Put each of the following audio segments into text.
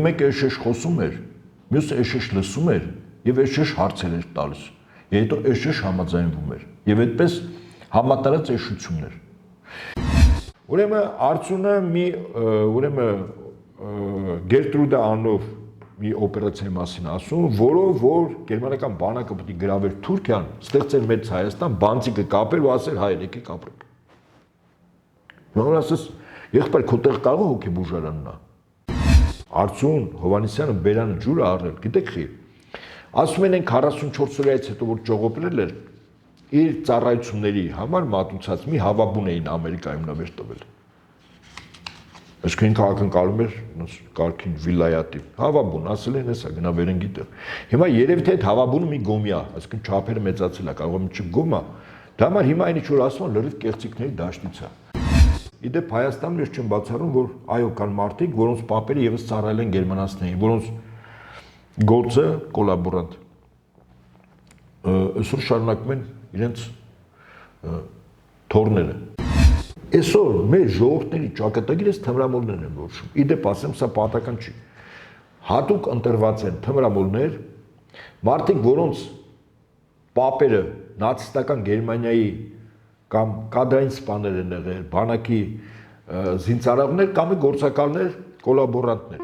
մեկը էշեշ խոսում էր, մյուսը էշեշ լսում էր եւ էշեշ հարցեր էր տալիս։ Եվ հետո էշեշ համաձայնվում էր։ Եվ այդպես համատարած էշություններ։ Ուրեմն Արծունը Գերտրուդա անով մի օպերացիայի մասին ասում, որով որ գերմանական բանակը պետք է գրավեր Թուրքիան, ստեղծեր մեծ Հայաստան, բանտիկը կապեր ու ասեր հայեր եկեք ապրեք։ Նոր ասես, եղբայր քո տեղ կարող է հոգեբուժարանն է։ Արծուն Հովհաննիսյանը բերանը ջուրը առել, գիտեք խի։ Ասում են 44 օրից հետո որ ճողոպրել էր, իր ծառայությունների համար մատուցած մի հավաբուն էին Ամերիկայում նվեր տվել։ Այսինքն քաղաքակալում էր կարգին վիլայատի։ Հավաբուն, ասել են հեսա գնա վերնգի տեղ։ Հիմա երևի թե այդ հավաբունը մի գոմի է, այսինքն չափերը մեծացել է, կարող է մի գոմ է։ Դա համար հիմա այն ինչ որ ասում են լրիվ կեղծիքների դաշտից է։ Իդեպ Հայաստանում ես չեմ բացառում, որ այո կան մարդիկ, որոնց պապերը եւս ծառայել են գերմանացիներին, որոնց գործը կոլաբորանտ։ Այսօր շարունակում են իրենց թորները։ Այսօր մեր ժողովրդների ճակատագիրը թմրամոլներն են որոշում։ Իդեպ ասեմ, սա պատահական չի։ Հատուկ ընտրված են թմրամոլներ, մարդիկ, որոնց պապերը նացիստական Գերմանիայի կամ կադրային սպաներ են եղել, բանակի զինծառայողներ կամ գործակալներ, կոլաբորանտներ։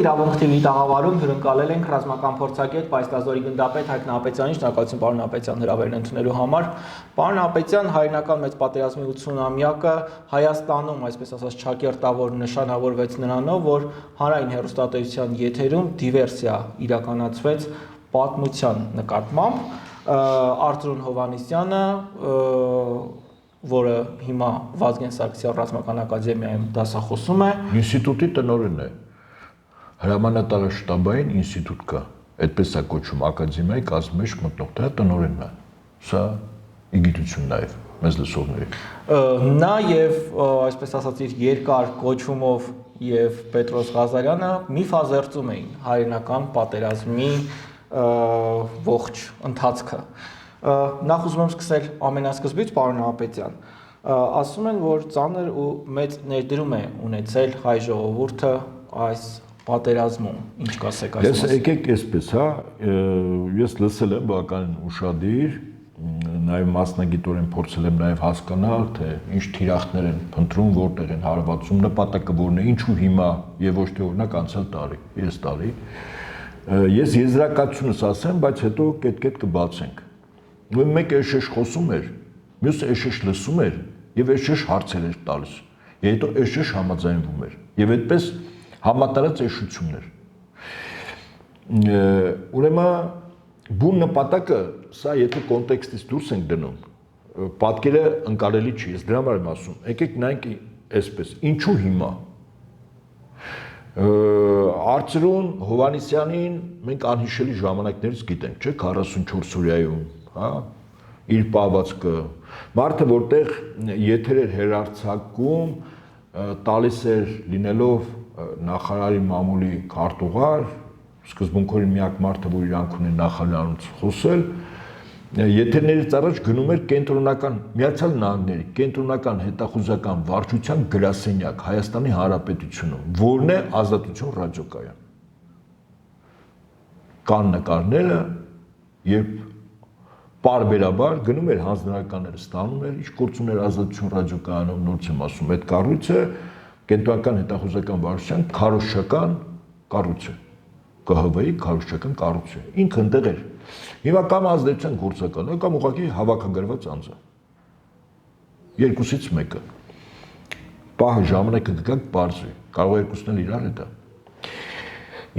Իրավունք TV տաղավարում հյուրընկալել ենք ռազմական փորձագետ Պայծառազորի գնդապետ Հայկ Նահապետյանին, շնորհակալություն պարոն Նահապետյան հրավերն ընդունելու համար։ Պարոն Նահապետյան, հայրենական մեծ պատերազմի 80-ամյակը Հայաստանում, այսպես ասած, չակերտավոր նշանավորվեց նրանով, որ հանրային հեռուստատեսության եթերում դիվերսիա իրականացվեց պատմության նկատմամբ։ Արծրուն Հովհաննիսյանը, որը հիմա Վազգեն Սարգսյան ռազմական ակադեմիայում դասախոսում է, ինստիտուտի տնօրենն է։ Հրամանատարը շտաբային ինստիտուտ կա, այդպես է կոչվում ակադեմիայի կազմի մեջ մտնող, դա տնօրենն է։ Սա իգիտություն նաև մեզ լսողների։ Նա եւ այսպես ասած իր երկար կոչումով եւ Պետրոս Ղազարյանը միֆազերծում էին հայրենական պատերազմի ողջ ընթացքը։ Նախ ուզում եմ սկսել ամենասկզբից, պարոն Նահապետյան։ Ասում են, որ ծանր ու մեծ ներդրում է ունեցել հայ ժողովուրդը այս պատերազմում, ինչ կասեք այս մասին։ Ես եկեք այսպես, հա, ես լսել եմ բավականին ուշադիր, նաև մասնագիտորեն փորձել եմ նաև հասկանալ, թե ինչ թիրախներ են փնտրում, որտեղ են հարվածում, նպատակը որն է, ինչու հիմա եւ ոչ թե օրինակ անցյալ տարի, 3 տարի։ Ես եզրակացությունս ասեմ, բայց հետո կետ-կետ կբացենք։ Մեկը էշեշ խոսում էր, մյուսը էշեշ լսում էր եւ էշեշ հարցեր էր տալիս։ Եվ հետո էշեշ համաձայնվում էր։ Եվ այդպես համատարած էշություններ։ Ուրեմն բուն նպատակը, սա եթե կոնտեքստից դուրս ենք դնում, պատկերը ընկալելի չի, ես դրա համար եմ ասում։ Եկեք նայենք այսպես, ինչու հիմա։ Արծրուն Հովհաննիսյանին մենք անհիշելի ժամանակներից գիտենք, չէ՞, 44 օրյայում, հա, իր պահվածքը, մարդը որտեղ եթեր էր հեռարձակում, տալիս էր լինելով նախարարի մամուլի քարտուղար, սկզբունքորեն միակ մարդը, որ իրանք ունեն նախարարից խոսել, եթերներից առաջ գնում էր կենտրոնական Միացյալ Նահանգների կենտրոնական հետախուզական վարչության գրասենյակ Հայաստանի Հանրապետությունում, որն է Ազատություն ռադիոկայան։ Կան նկարները, երբ պարբերաբար գնում էր հանձնարարականները ստանում էր, ինչ գործում էր Ազատություն ռադիոկայանում, նորից եմ ասում, այդ կառույցը կենտրոնական հետախուզական վարչության քարոզչական կառույց է, ԿՀՎ-ի քարոզչական կառույց է, ինքը ընդեղ էր։ Հիմա կամ ազդեցության գործակալ է, կամ ուղղակի հավաքագրված անձ է։ Երկուսից մեկը։ Պահը ժամանակը կգաք բարձրի, կարող է երկուսն էլ իրար հետա։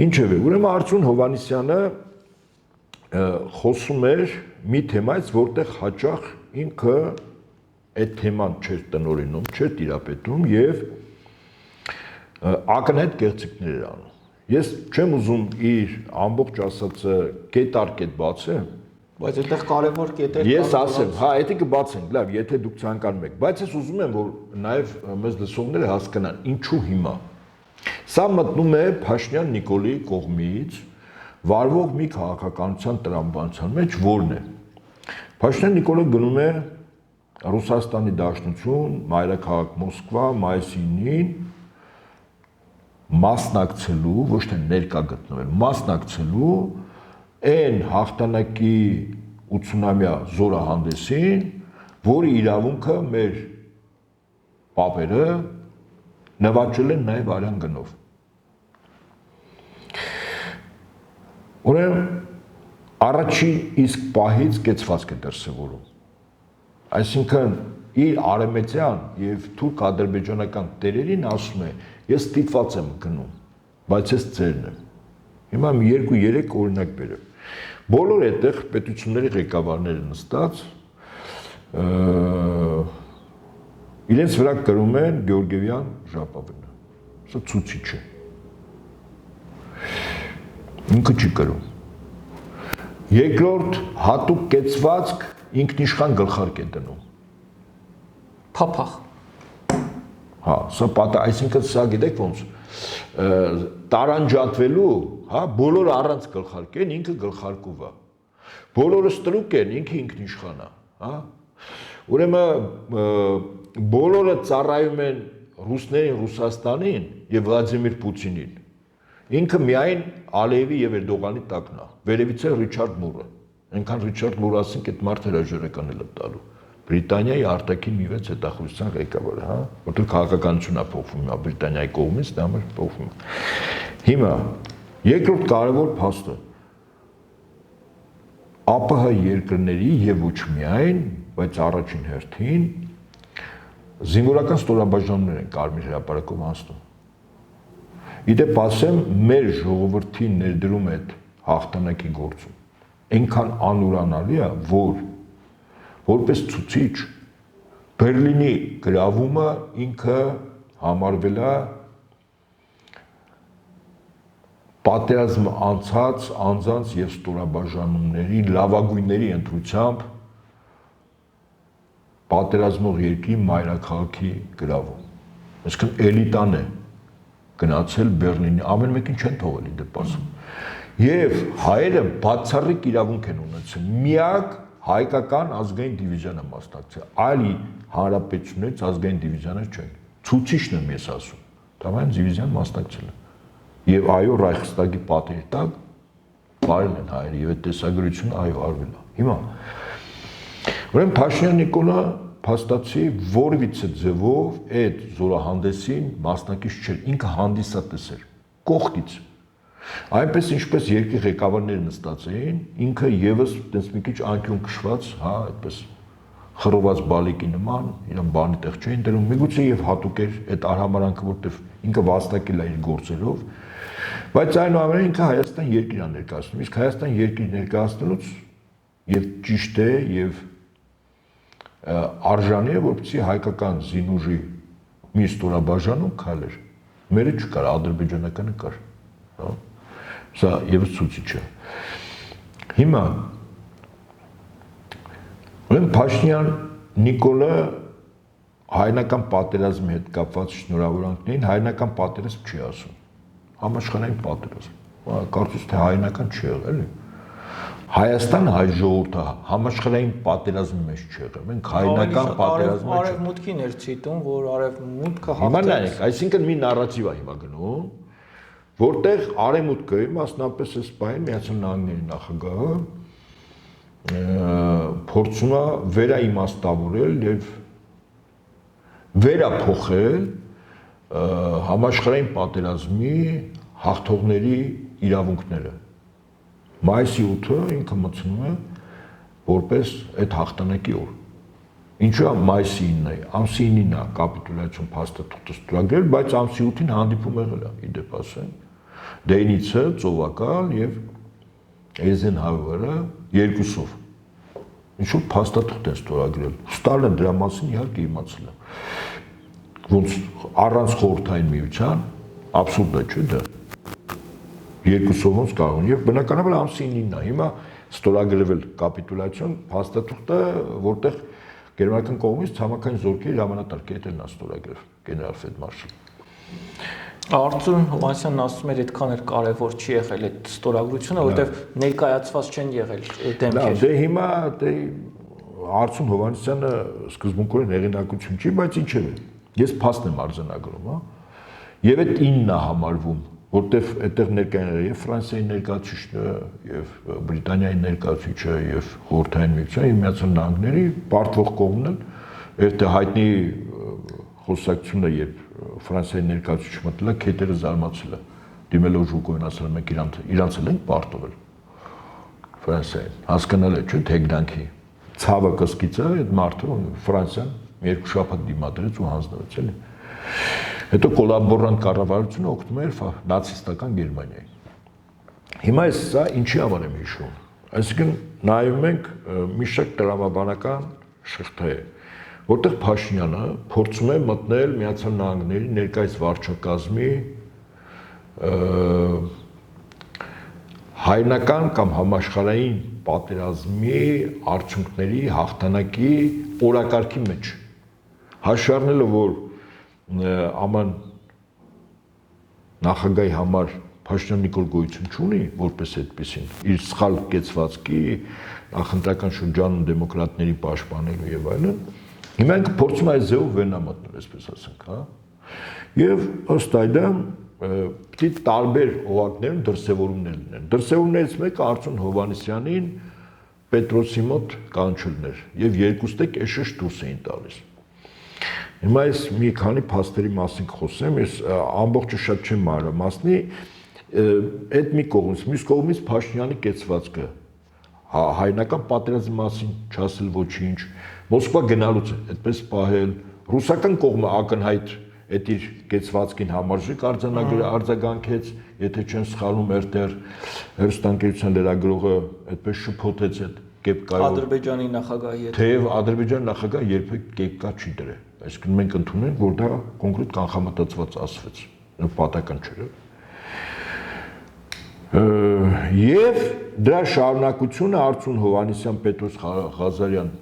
Ինչևէ, ուրեմն Արծրուն Հովհաննիսյանը խոսում էր մի թեմայից, որտեղ հաճախ ինքը այդ թեման չէր տնօրինում, չէր տիրապետում եւ ակնհայտ կեղծիքներ էր անում։ Ես չեմ ուզում իր ամբողջ ասածը կետ առ կետ բացեմ, Բայց այդտեղ կարևոր կետեր Ես ասեմ, հա, դա կբացենք, լավ, եթե դուք ցանկանում եք, բայց ես ուզում եմ, որ նաև մեզ լսողները հասկանան, ինչու հիմա։ Սա մտնում է Փաշինյան Նիկոլի կողմից վարվող մի քաղաքականության տրամաբանության մեջ, որն է։ Փաշինյան Նիկոլը գնում է Ռուսաստանի Դաշնություն, մայրաքաղաք Մոսկվա, մայիսի 9-ին մասնակցելու, ոչ թե ներկա գտնվել, մասնակցելու այն հաղթանակի 80-ամյա զորահանդեսին, որի իրավունքը մեր պապերը նվաճել են նաև արյան գնով։ Ուրեմն առաջին իսկ պահից կեցվածք է դրսևորում։ Այսինքն իր արեմեցյան եւ թուրք-ադրբեջանական տերերին ասում է, ես ստիպված եմ գնում, բայց ես ձերն եմ։ Հիմա մի 2-3 օրինակ բերեմ։ Բոլոր այդտեղ պետությունների ղեկավարները նստած իրենց վրա կրում են Գեորգիևյան ժապավենը։ Սա ցուցիչ է։ Ինքը չի կրում։ Երկրորդ հատուկ կեցվածք ինքնիշխան գլխարկ է դնում։ Փափախ։ Հա, սա պատա, այսինքն սա գիտեք ոնց տարանջատվելու, հա, բոլորը առանց գլխարկեն, ինքը գլխարկով է։ Բոլորը ստրուկ են, ինքը ինքնիշխան է, հա։ Ուրեմն բոլորը ծառայում են ռուսներին, Ռուսաստանին եւ Վլադիմիր Պուտինին։ Ինքը միայն Ալիևի եւ Էրդողանի տակն է։ Վերևից է Ռիչարդ Մուրը։ Այնքան Ռիչարդ Մուրը ասենք այդ մարդը հրաժարական է տալու։ Բրիտանիայի արտաքին մի վեց հետախուզության ղեկավարը, հա, որտեղ քաղաքականությունն է փոխվում, հա, Բրիտանիայի կողմից դա մեր փոխվում է։ Հիմա երկրորդ կարևոր փաստը ԱՊՀ երկրների եւ ոչ միայն, բայց առաջին հերթին զինվորական ստորաբաժանումներ են Կարմիր հրապարակով անցնում։ Իդեպ ասեմ, մեր ժողովրդի ներդրում այդ հաղթանակի գործում այնքան անուրանալի է, որ որպես ցուցիչ Բերլինի գրավումը ինքը համարվել է պատերազմ անցած անձանց եւ ստորաբաժանումների լավագույնների ընտրությամբ պատերազմող երկրի մայրաքաղաքի գրավում։ Այսինքն էլիտան է գնացել Բերլինի, ամեն մեկին չեն թողել իդեպ ասում։ Եվ հայերը բացառիկ իրավունք են ունեցել միակ հայկական ազգային դիվիզիոնը մասնակցել, այլ հանրապետություններից ազգային դիվիզիոններ չեն։ Ցուցիչն եմ ես ասում, Թավային դիվիզիան մասնակցել է։ Եվ այո, Ռայխստագի պատերի տակ բարել են հայերը եւ այդ տեսագրությունը այո արվել է։ Հիմա ուրեմն Փաշինյան Նիկոլը փաստացի որևիցե ձևով այդ զորահանդեսին մասնակից չէր, ինքը հանդիսատես էր, կողքից։ Այնպես ինչպես երկրի ղեկավարները նստած էին, ինքը եւս այդպես մի քիչ անկյուն քշված, հա, այդպես խռոված բալիկի նման, իրեն բանի տեղ չէին դրում, միգուցե եւ հատուկ էր այդ արհամարանքը, որտեվ ինքը վաստակել է իր գործերով, բայց այնուամենայնիվ ինքը Հայաստան երկիր է ներկայացնում, իսկ Հայաստան երկիր ներկայացնելուց եւ ճիշտ է եւ արժանի է, որպեսզի հայկական զինուժի մի ստորաբաժանում քայլեր։ Մերը չկար, ադրբեջանականը կար, հա։ Սա եւս ցուցիչ է։ Հիմա ուրեմն Փաշինյան Նիկոլը հայնական պատերազմի հետ կապված շնորհավորանքներին հայնական պատերազմ չի ասում։ Համաշխարհային պատերազմ։ Կարծես թե հայնական չի եղել, էլի։ Հայաստան հայ ժողովուրդը համաշխարհային պատերազմի մեջ չի եղել։ Մենք հայնական պատերազմի մեջ արևմուտքին էր ցիտում, որ արևմուտքը Հիմա նայեք, այսինքն մի նարատիվ է հիմա գնում, որտեղ արևմուտքը, մասնապես այս պահին Միացյալ Նահանգների նախագահը փորձում է վերաիմաստավորել եւ վերափոխել համաշխարհային պատերազմի հաղթողների իրավունքները։ Մայիսի 8-ը ինքը մտցնում է որպես այդ հաղթանակի օր։ Ինչու է մայիսի 9-ը, ամսի 9-ին է կապիտուլյացիոն փաստաթուղթը ստորագրել, բայց ամսի 8-ին հանդիպում եղել է, իդեպ ասեմ, Դեյնիցը, Ծովակալ եւ Էյզենհաուերը երկուսով։ Ինչ-որ փաստաթուղթ են ստորագրել։ Ստալինը դրա մասին իհարկե իմացել է։ Ոնց առանց խորհրդային միության աբսուրդ է, չէ՞ դա։ Երկուսով ոնց կարող են եւ բնականաբար ամսի 9-ին է։ Հիմա ստորագրվել կապիտուլյացիոն փաստաթուղթը, որտեղ գերմանական կողմից ցամաքային զորքերի հրամանատար կետերն է ստորագրել գեներալ Ֆեldմարշալ։ Արծուր Հովհաննիսյանն ասում էր այդքան էլ կարևոր չի եղել այդ ստորագրությունը, որովհետև ներկայացված չեն եղել դեմքեր։ Դե հիմա Արծուր Հովհաննիսյանը սկզբունքորեն հեղինակություն չի, բայց ինչև է։ Ես փաստ եմ արձանագրում, հա։ Եվ այդ 9-ն է համարվում, որտեվ այդտեղ ներկայ են եւ Ֆրանսիայի ներկայացուցիչը, եւ Բրիտանիայի ներկայացուցիչը, եւ Խորհրդային Միության, եւ Միացյալ Նահանգների պարտվող կողմն են, այդտեղ հայտնի խոսակցությունը, երբ Ֆրանսիայի ներկայացուցիչը մտել է, քետերը զարմացել է, դիմելով Ժուկովին ասել մենք իրանց էլ ենք պարտվել Ֆրանսիային, հասկանալ է, չէ՞, թեգնանքի ցավը կսկիցը այդ մարդը Ֆրանսիան երկու շաբաթ դիմադրեց ու հանձնվեց էլի։ Հետո կոլաբորանտ կառավարությունը օգնում էր նացիստական Գերմանիային։ Հիմա սա ինչի համար եմ հիշում։ Այսինքն նայում ենք մի շարք տրամաբանական շղթա է, որտեղ Փաշինյանը փորձում է մտնել Միացյալ Նահանգների ներկայիս վարչակազմի հայրենական կամ համաշխարհային պատերազմի արդյունքների հաղթանակի օրակարգի մեջ։ Հաշվի առնելով, որ աման նախագահի համար Փաշինյան Նիկոլ գոյություն չունի, որպես այդպեսին, իր սխալ կեցվածքի, նախընտրական շրջանում դեմոկրատների պաշտպանելու եւ այլն, հիմա ինքը փորձում է այս ձևով վերնամտնել, այսպես ասենք, հա։ Եվ ըստ այդմ պիտի տարբեր օղակներում դրսևորումներ լինեն։ Դրսևորումներից մեկը Արծուն Հովհաննիսյանին Պետրոսի մոտ կանչելներ եւ երկուստեք էշեշ դուրս էին տալիս։ Հիմա ես մի քանի փաստերի մասին խոսեմ, ես ամբողջը շատ չեմ մանրամասնի, այդ մի կողմից, մյուս կողմից Փաշինյանի կեցվածքը, հայրենական պատերազմի մասին չասել ոչինչ, Մոսկվա գնալուց այդպես պահել, ռուսական կողմը ակնհայտ այդ իր կեցվածքին համարժեք արձագանքեց, եթե չեն սխալվում այդտեղ հերոստանգերության լրագրողը այդպես շփոթեց այդ կեպկայով Ադրբեջանի նախագահի հետ։ Թեև Ադրբեջանի նախագահը երբեք կեպկա չի դրել, այսինքն մենք ընդունենք, որ դա կոնկրետ կանխամտածված ասվեց, պատական չէ։ Եվ դրա շարունակությունը Արծուն Հովհաննիսյան Պետրոս Ղազարյան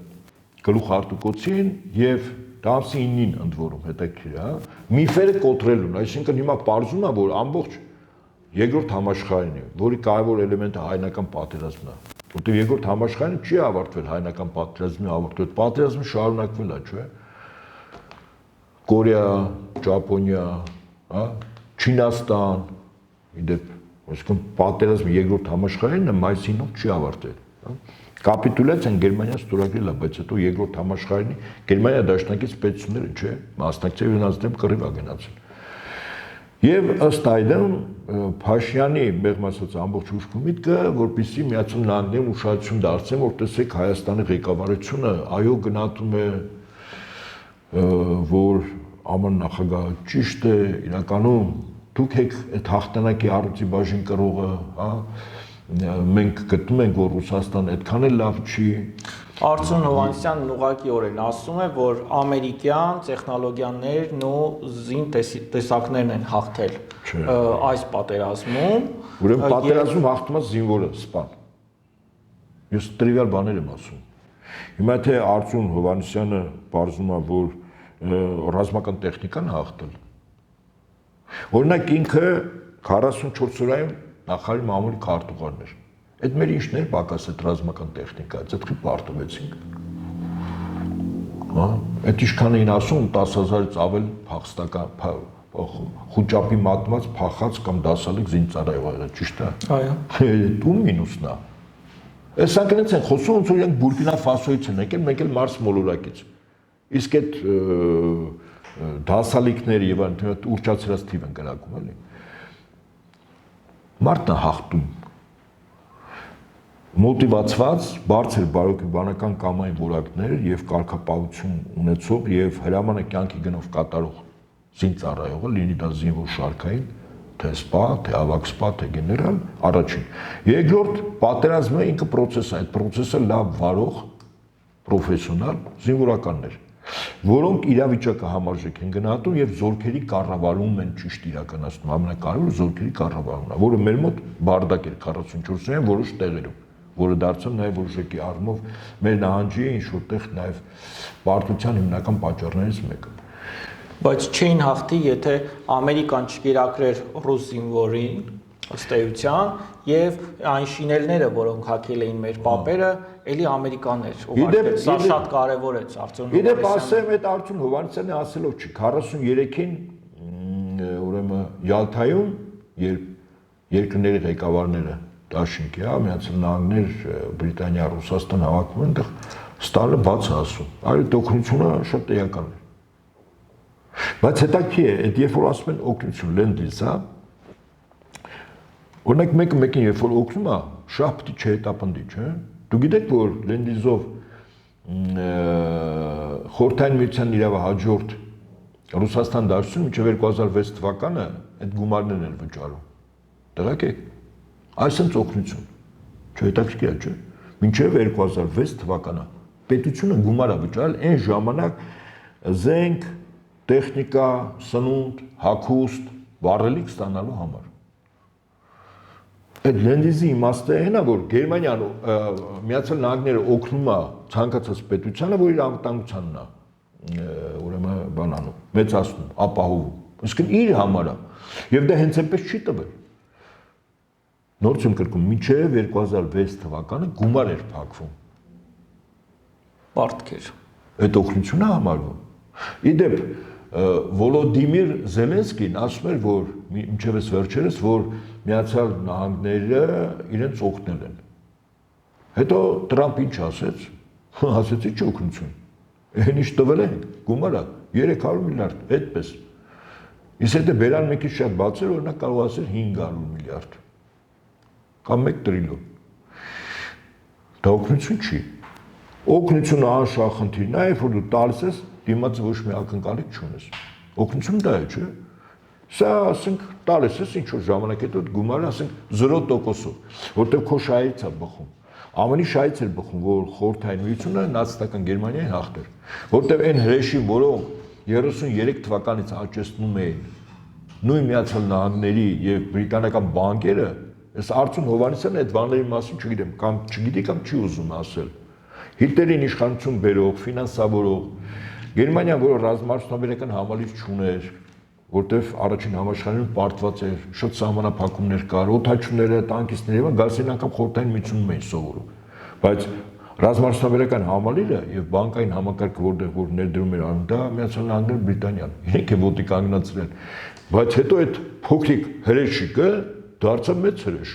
գլուխարտուկոցին եւ Դամսի 9-ին ընդ որում հետաքրքիր է, հա, միֆերը կոտրելուն, այսինքն հիմա պարզում է, որ ամբողջ երկրորդ համաշխարհային, որի կարևոր էլեմենտը հայնական պատերազմն է, որտեղ երկրորդ համաշխարհային չի ավարտվել հայնական պատերազմի ավարտվել, պատերազմը շարունակվել է, չէ՞։ Կորեա, Ճապոնիա, հա, Չինաստան, իդեպ, այսինքն պատերազմը երկրորդ համաշխարհայինը մայիսին չի ավարտվել, հա։ Կապիտուլյացիան Գերմանիան ստորագրել է, բայց հետո երկրորդ համաշխարհայինի Գերմանիա դաշնակից պետությունները, չէ, մասնակցել նրանց դեմ կռիվ ա գնացել։ Եվ ըստ այդմ Փաշինյանի մեղմ ասած ամբողջ ուշքի միտքը, որպեսզի Միացյալ Նահանգներում ուշադրություն դարձնեն, որ տեսեք Հայաստանի ղեկավարությունը այո գնահատում է, որ ԱՄՆ նախագահը ճիշտ է, իրականում դուք եք այդ հաղթանակի առողջի բաժին կրողը, հա, մենք գտնում ենք, որ Ռուսաստանը այդքան էլ լավ չի։ Արծուն Հովհաննիսյանն ուղղակիորեն ասում է, որ ամերիկյան տեխնոլոգիաներն ու զին տեսակներն են հաղթել այս պատերազմում։ Ուրեմն պատերազմում հաղթում է զինվորը, սպան։ Ես տրիվիալ բաներ եմ ասում։ Հիմա թե Արծուն Հովհաննիսյանը պարզում է, որ ռազմական տեխնիկան հաղթել։ Օրինակ ինքը 44 օրայում նախարարի մամուլի քարտուղարներ։ Այդ մեր ինչն էր պակաս այդ ռազմական տեխնիկայից, այդքի պարտվեցինք։ Հա, այդ ինչքան էին ասում 10,000-ից ավել փախստական խուճապի մատնված փախած կամ դասալիկ զինծառայող եղել, ճիշտ է։ Այո։ Դու մինուսն է։ Այս անգամ են խոսում, ոնց որ իրենք Բուրկինա Ֆասոից են եկել, մեկ էլ Մարս մոլորակից։ Իսկ այդ դասալիկները եւ այնտեղ ուրճացրած թիվ են կրակում, էլի։ Մարդն է հաղթում։ Մոտիվացված, բարձր բարոյական կամային որակներ եւ կարգապահություն ունեցող եւ հրամանա կյանքի գնով կատարող զինծառայողը, լինի դա զինվոր շարքային, թե սպա, թե ավակ սպա, թե գեներալ, առաջին։ Երկրորդ, պատերազմը ինքը process է, այդ process-ը լավ վարող պրոֆեսիոնալ զինվորականներ, որոնք իրավիճակը համարժեք են գնահատում եւ զորքերի կառավարումն են ճիշտ իրականացնում, ամենակարևորը զորքերի կառավարումն է, որը մեր մոտ բարդակ էր 44-ին որոշ տեղերում, որը դարձավ նաև ուժեկի առումով մեր նահանջի ինչ որտեղ նաև պարտության հիմնական պատճառներից մեկը։ Բայց չէին հաղթի, եթե Ամերիկան չկերակրեր ռուս զինվորին, ըստ էության, եւ այն շինելները, որոնք հակել էին մեր պապերը, էլի ամերիկանն էր ուղարկել։ Սա շատ կարեւոր է Արծուն Հովհաննիսյանը։ Իդեպ ասեմ, այդ Արծուն Հովհաննիսյանը ասելով չի 43-ին ուրեմն Յալթայում, երբ երկրների ղեկավարները Դաշինքի, Միացյալ Նահանգներ, Բրիտանիա, Ռուսաստան հավաքվում են, այնտեղ Ստալինը բաց է ասում։ Այդ օգնությունը շատ էական է։ Բայց հետաքրքիր է, այդ երբ որ ասում են օգնություն լենդ-լիզ, հա, օրինակ մեկը մեկին երբ որ օգնում է, շահ պիտի չհետապնդի, չէ՞։ Դու գիտեք, որ լենդ-լիզով Խորհրդային Միության իրավա հաջորդ Ռուսաստան դաշնություն մինչև 2006 թվականը այդ գումարներն են վճարում։ Տեղակ եք։ Այսինքն օգնություն։ Չհետաքրքիր է, չէ՞։ Մինչև 2006 թվականը պետությունը գումար է վճարել այն ժամանակ զենք, տեխնիկա, սնունդ, հագուստ, վառելիք ստանալու համար։ Այդ լենդ-լիզի իմաստը այն է, որ Գերմանիան Միացյալ Նահանգները օգնում է ցանկացած պետությանը, որ իր անվտանգությանն է ուրեմն բանանում, մեծացնում, ապահովում։ Իսկ իր համար է։ Եվ դա հենց այնպես չի տվել։ Նորից եմ կրկնում, մինչև 2006 թվականը գումար էր փակվում։ Պարտքեր։ Այդ օգնությունը համարվում։ Իդեպ Վոլոդիմիր Զելենսկին ասում էր, որ մինչև այս վերջերս, որ Միացյալ Նահանգները իրենց օգնել են։ Հետո Տրամփ ինչ ասեց։ Ասեցի չի օգնություն։ Այն ինչ տվել են, գումարը 300 միլիարդ, այդպես։ Իսկ եթե բերան մի քիչ շատ բացեր, օրինակ կարող ասել 500 միլիարդ։ Կամ 1 տրիլիոն։ Դա օգնություն չի։ Օգնությունը անշահախնդիրն է, որ դու տալիս ես, դիմացը ոչ մի ակնկալիք չունես։ Օգնություն դա է, չէ՞։ Սա ասենք տալիս ես ինչ որ ժամանակ հետո գումարը ասենք 0%-ով, որտեղ քո շահից է բխում։ Ամենի շահից էր բխում, որ Խորհրդային Միությունը նացիստական Գերմանիային հաղթեր, որտեղ այն հրեշին, որոնք 33 թվականից աճեցնում էին նույն Միացյալ Նահանգների եւ բրիտանական բանկերը, այս Արծուն Հովհաննիսյանը այդ բաների մասին չգիտեմ, կամ չգիտի կամ չի ուզում ասել։ Հիտլերին իշխանություն բերող, ֆինանսավորող Գերմանիան, որը ռազմաարդյունաբերական համալիր չուներ, որտեղ առաջին համաշխարհային պարտված էր, շատ սահմանափակումներ կար, օդաչուները, տանկիստները եւ գասին անգամ Խորհրդային Միությունում էին սովորում։ Բայց ռազմաարդյունաբերական համալիրը եւ բանկային համակարգը, որտեղ որ ներդրում էր անում, դա Միացյալ Նահանգները, Բրիտանիան, իրենք են ոտի կանգնացրել։ Բայց հետո այդ փոքրիկ հրեշիկը դարձավ մեծ հրեշ,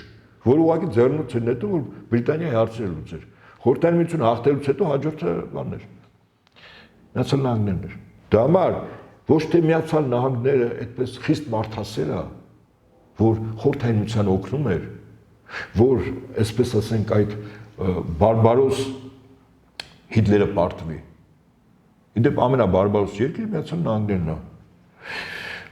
որ ուղղակի ձեռնոց էր նետում, որ Բրիտանիայի հարցերը լուծեր։ Խորհրդային Միությունը հաղթելուց հետո հաջորդը բանն էր։ Միացյալ Նահանգներն էր։ Դա համար ոչ թե Միացյալ Նահանգները այդպես խիստ մարդասեր է, որ Խորհրդային Միությանը օգնում էր, որ այսպես ասենք այդ բարբարոս Հիտլերը պարտվի։ Իդեպ ամենաբարբարոս երկիրը Միացյալ Նահանգներն է։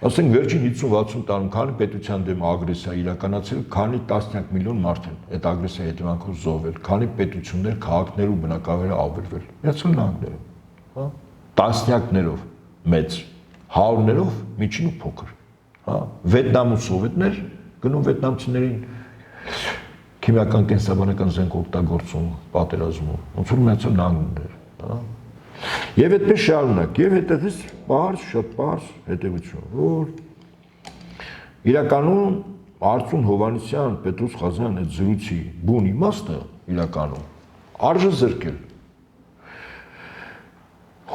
Ասենք վերջին 50-60 տարում քանի պետության դեմ ագրեսիա իրականացել, քանի տասնյակ միլիոն մարդ են այդ ագրեսիայի հետևանքով զոհվել, քանի պետություններ, քաղաքներ ու բնակավայրեր ավերվել։ Միացյալ Նահանգները, հա, տասնյակներով մեծ, հարյուրներով միջին ու փոքր, հա, Վիետնամու սովետներ գնում վիետնամցիներին քիմիական կենսաբանական զենք օգտագործում, պատերազմում, ոնց որ Միացյալ Նահանգներ, հա։ Եվ այդպես շարունակ, եւ հետևից բարձ, շատ բարձ հետևություն, որ իրականում Արծուն Հովհաննիսյան, Պետրոս Ղազարյան այդ զրույցի բուն իմաստը իրականում արժե զրկել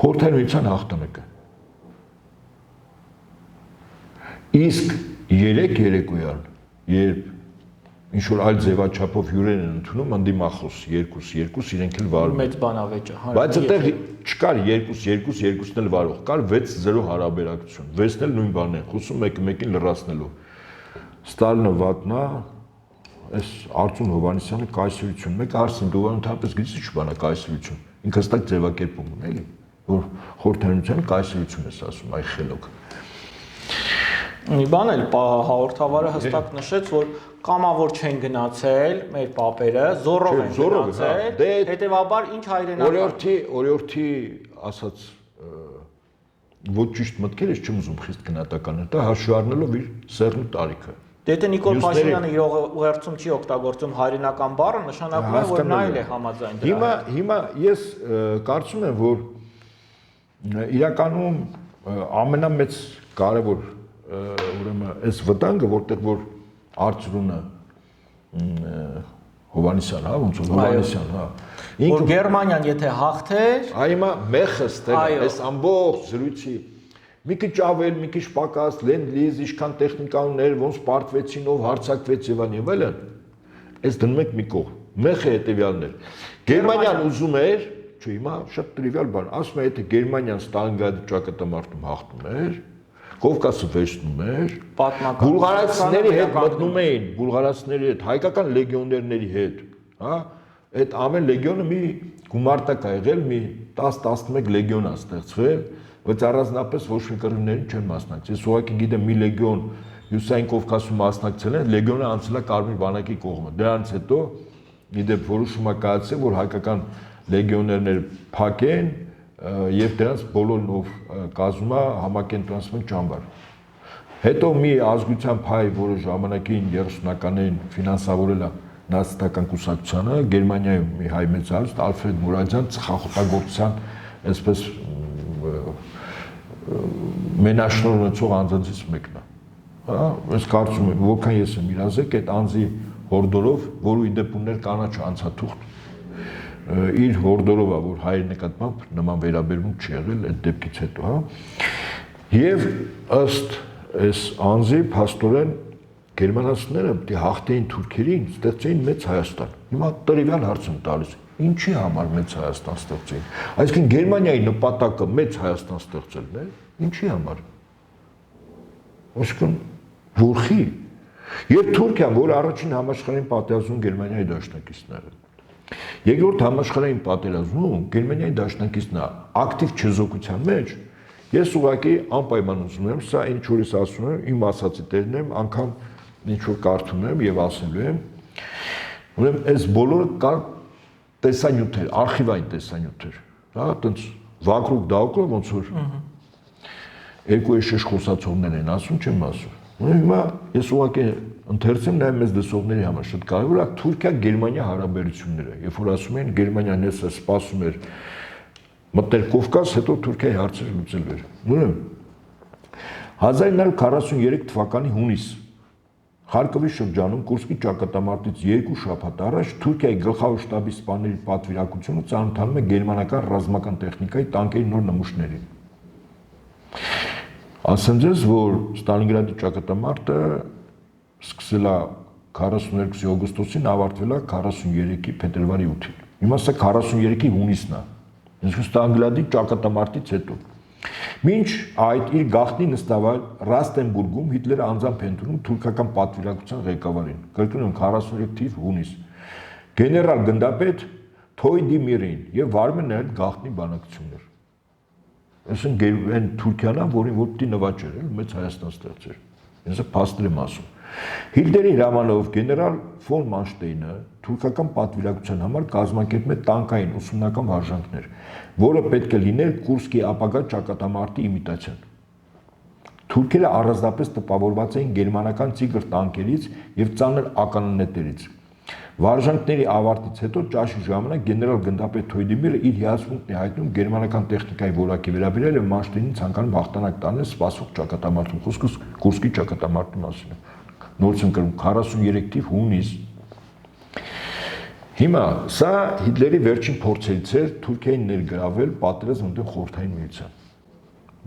Խորհրդային Միության հաղթանակը։ Իսկ երեկոյան, երբ ինչ-որ այլ ձևաչափով հյուրեր են ընդունում, անդիմախոս 2 իրենք էլ վարում։ Մեծ բանավեճը, հա։ Բայց այդտեղ չկար 2-2-2-ն էլ վարող, կար 6-0 հարաբերակցություն։ 6-ն էլ նույն բանն են, խոսում մեկը մեկին լրացնելու։ Ստալինը վատնա, այս Արծուն Հովհաննիսյանը կայսրություն։ Մեկը հարցին դու ընդհանրապես գիտես ինչ բան է կայսրություն։ Ինքը հստակ ձևակերպում ունի, էլի, որ Խորհրդային Միության կայսրություն ես ասում, այ խելոք։ Մի բան էլ հաղորդավարը հստակ նշեց, որ կամավոր չեն գնացել մեր պապերը, զոռով են գնացել, հետևաբար ինչ հայրենական։ Օրիորդի ասած ոչ ճիշտ մտքեր ես չեմ ուզում խիստ գնահատական, դա հաշվի առնելով իր սեռնու տարիքը։ Եթե Նիկոլ Փաշինյանը իր ուղերձում չի օգտագործում հայրենական բառը, նշանակում է, որ նա էլ է համաձայն դրա։ Հիմա ես կարծում եմ, որ իրականում ամենամեծ կարևոր ուրեմն այս վտանգը, որտեղ որ Արծրունը Հովհաննիսյան, հա, ոնց որ Հովհաննիսյան, հա։ Որ Գերմանիան եթե հաղթեր, այմա մեխս այս ամբողջ զրույցի մի քիչ ավել, մի քիչ պակաս, լենդ-լիզ, ինչքան տեխնիկա ուներ, ոնց պարտվեցին, ով հարձակվեց եւ այլն, այս դնում եք մի կողմ։ Մեխը հետեւյալն էր։ Գերմանիան ուզում էր, չէ, հիմա շատ տրիվիալ բան, ասում է, եթե Գերմանիան Ստալինգրադի ճակատամարտում հաղթում էր, Կովկասը վերցնում էր, բուլղարացիների հետ մտնում էին, բուլղարացիների հետ, հայկական լեգիոներների հետ, հա, այդ ամեն լեգիոնը մի գումարտակ ա եղել, մի 10-11 լեգիոն ա ստեղծվել, բայց առանձնապես ոչ մի կռիվներին չեն մասնակցել։ Ես ուղղակի գիտեմ մի լեգիոն Հյուսային Կովկասում մասնակցել են, լեգիոնը անցել է Կարմիր բանակի կողմը։ Դրանից հետո իդեպ որոշում ա կայացել, որ հայկական լեգիոներներ փակեն եւ դրանց բոլորն ով կազմում է համակենտրոնացման ճամբար։ Հետո մի ազգության փայ, որը ժամանակին 30-ականներին ֆինանսավորել է նացիստական կուսակցությանը, Գերմանիայում մի հայ մեծարուստ Ալֆրեդ Մուրադյան ծխախոտագործության այսպես մենաշնոր ունեցող անձանցից մեկն է։ Հա, ես կարծում եմ, որքան ես եմ իրազեկ այդ անձի հորդորով, որը ի դեպ ուներ կանաչ անցաթուղթ, իր հորդորով է, որ հայերի նկատմամբ նման վերաբերմունք չի եղել այդ դեպքից հետո, հա։ Եվ ըստ այս անձի փաստորեն գերմանացիները պետք է հաղթեին թուրքերին, ստեղծեին մեծ Հայաստան։ Հիմա տրիվիալ հարց եմ տալիս, ինչի համար մեծ Հայաստան ստեղծեին։ Այսինքն Գերմանիայի նպատակը մեծ Հայաստան ստեղծելն է, ինչի համար։ Այսինքն որքի։ Եվ Թուրքիան, որ առաջին համաշխարհային պատերազմում Գերմանիայի դաշնակիցն էր։ Երկրորդ համաշխարհային պատերազմում Գերմանիայի դաշնակիցն է ակտիվ չեզոքության մեջ։ Ես ուղղակի անպայման ուզում եմ, սա ինչ որ ես ասում եմ, իմ ասացի տերն եմ, անգամ ինչ որ կարդում եմ եւ ասելու եմ։ Ուրեմն այս բոլորը կար տեսանյութեր, արխիվային տեսանյութեր, հա, այտենց վակրուկ դակով ոնց որ երկու էշեշ խոսացողներ են ասում, չեմ ասում։ Հիմա ես ուղղակի ընթերցեմ նաև մեզ դասողների համար շատ կարևոր է Թուրքիա-Գերմանիա հարաբերությունները։ Երբ որ ասում են Գերմանիան հեսա սպասում էր մտնել Կովկաս, հետո Թուրքիայի հարցերը լուծել էր։ Ուրեմն 1943 թվականի հունիս Խարկովի շրջանում Կուրսկի ճակատամարտից 2 շաբաթ առաջ Թուրքիայի գլխավոր շտաբի սպաների պատվիրակությունը ծանոթանում է գերմանական ռազմական տեխնիկայի տանկերի նոր նմուշներին։ Ասեմ ձեզ, որ Ստալինգրադի ճակատամարտը սկսել է 42-ի օգոստոսին, ավարտվել է 43-ի փետրվարի 8-ին։ Հիմա սա 43-ի հունիսն է։ Իսկ Ստալինգրադի ճակատամարտից հետո։ Մինչ այդ իր գաղտնի նստավայր Ռաստենբուրգում Հիտլերը անձամբ ընդունում թուրքական պատվիրակության ղեկավարին, կրկնում 43 թիվ հունիս, գեներալ գնդապետ Թոյդիմիրին եւ վարում է նաև գաղտնի բանակցություններ։ Այսինքն այն Թուրքիան, որին որ պիտի նվաճեր, մեծ Հայաստան ստեղծեր։ Ես փաստեր եմ ասում։ Հիտլերի հրամանով գեներալ ֆոն Մանշտեյնը թուրքական պատվիրակության համար կազմակերպում է տանկային ուսումնական վարժանքներ, որը պետք է լիներ Կուրսկի ապագա ճակատամարտի իմիտացիան։ Թուրքերը առանձնապես տպավորված էին գերմանական Տիգր տանկերից եւ ծանր ականանետերից։ Վարժանքների ավարտից հետո ճաշի ժամանակ գեներալ գնդապետ Թոյդիմիրը իր հիացմունքն է հայտնում գերմանական տեխնիկայի որակի վերաբերյալ եւ Մանշտեյնին ցանկանում հաղթանակ տանել սպասող ճակատամարտում։ Խոսքը Կուրսկի ճակատամարտի մասին է։ Նորից եմ կրում 43 թիվ հունիս։ Հիմա սա Հիտլերի վերջին փորձերից էր Թուրքիային ներգրավել պատերազմ ընդդեմ Խորհրդային Միության։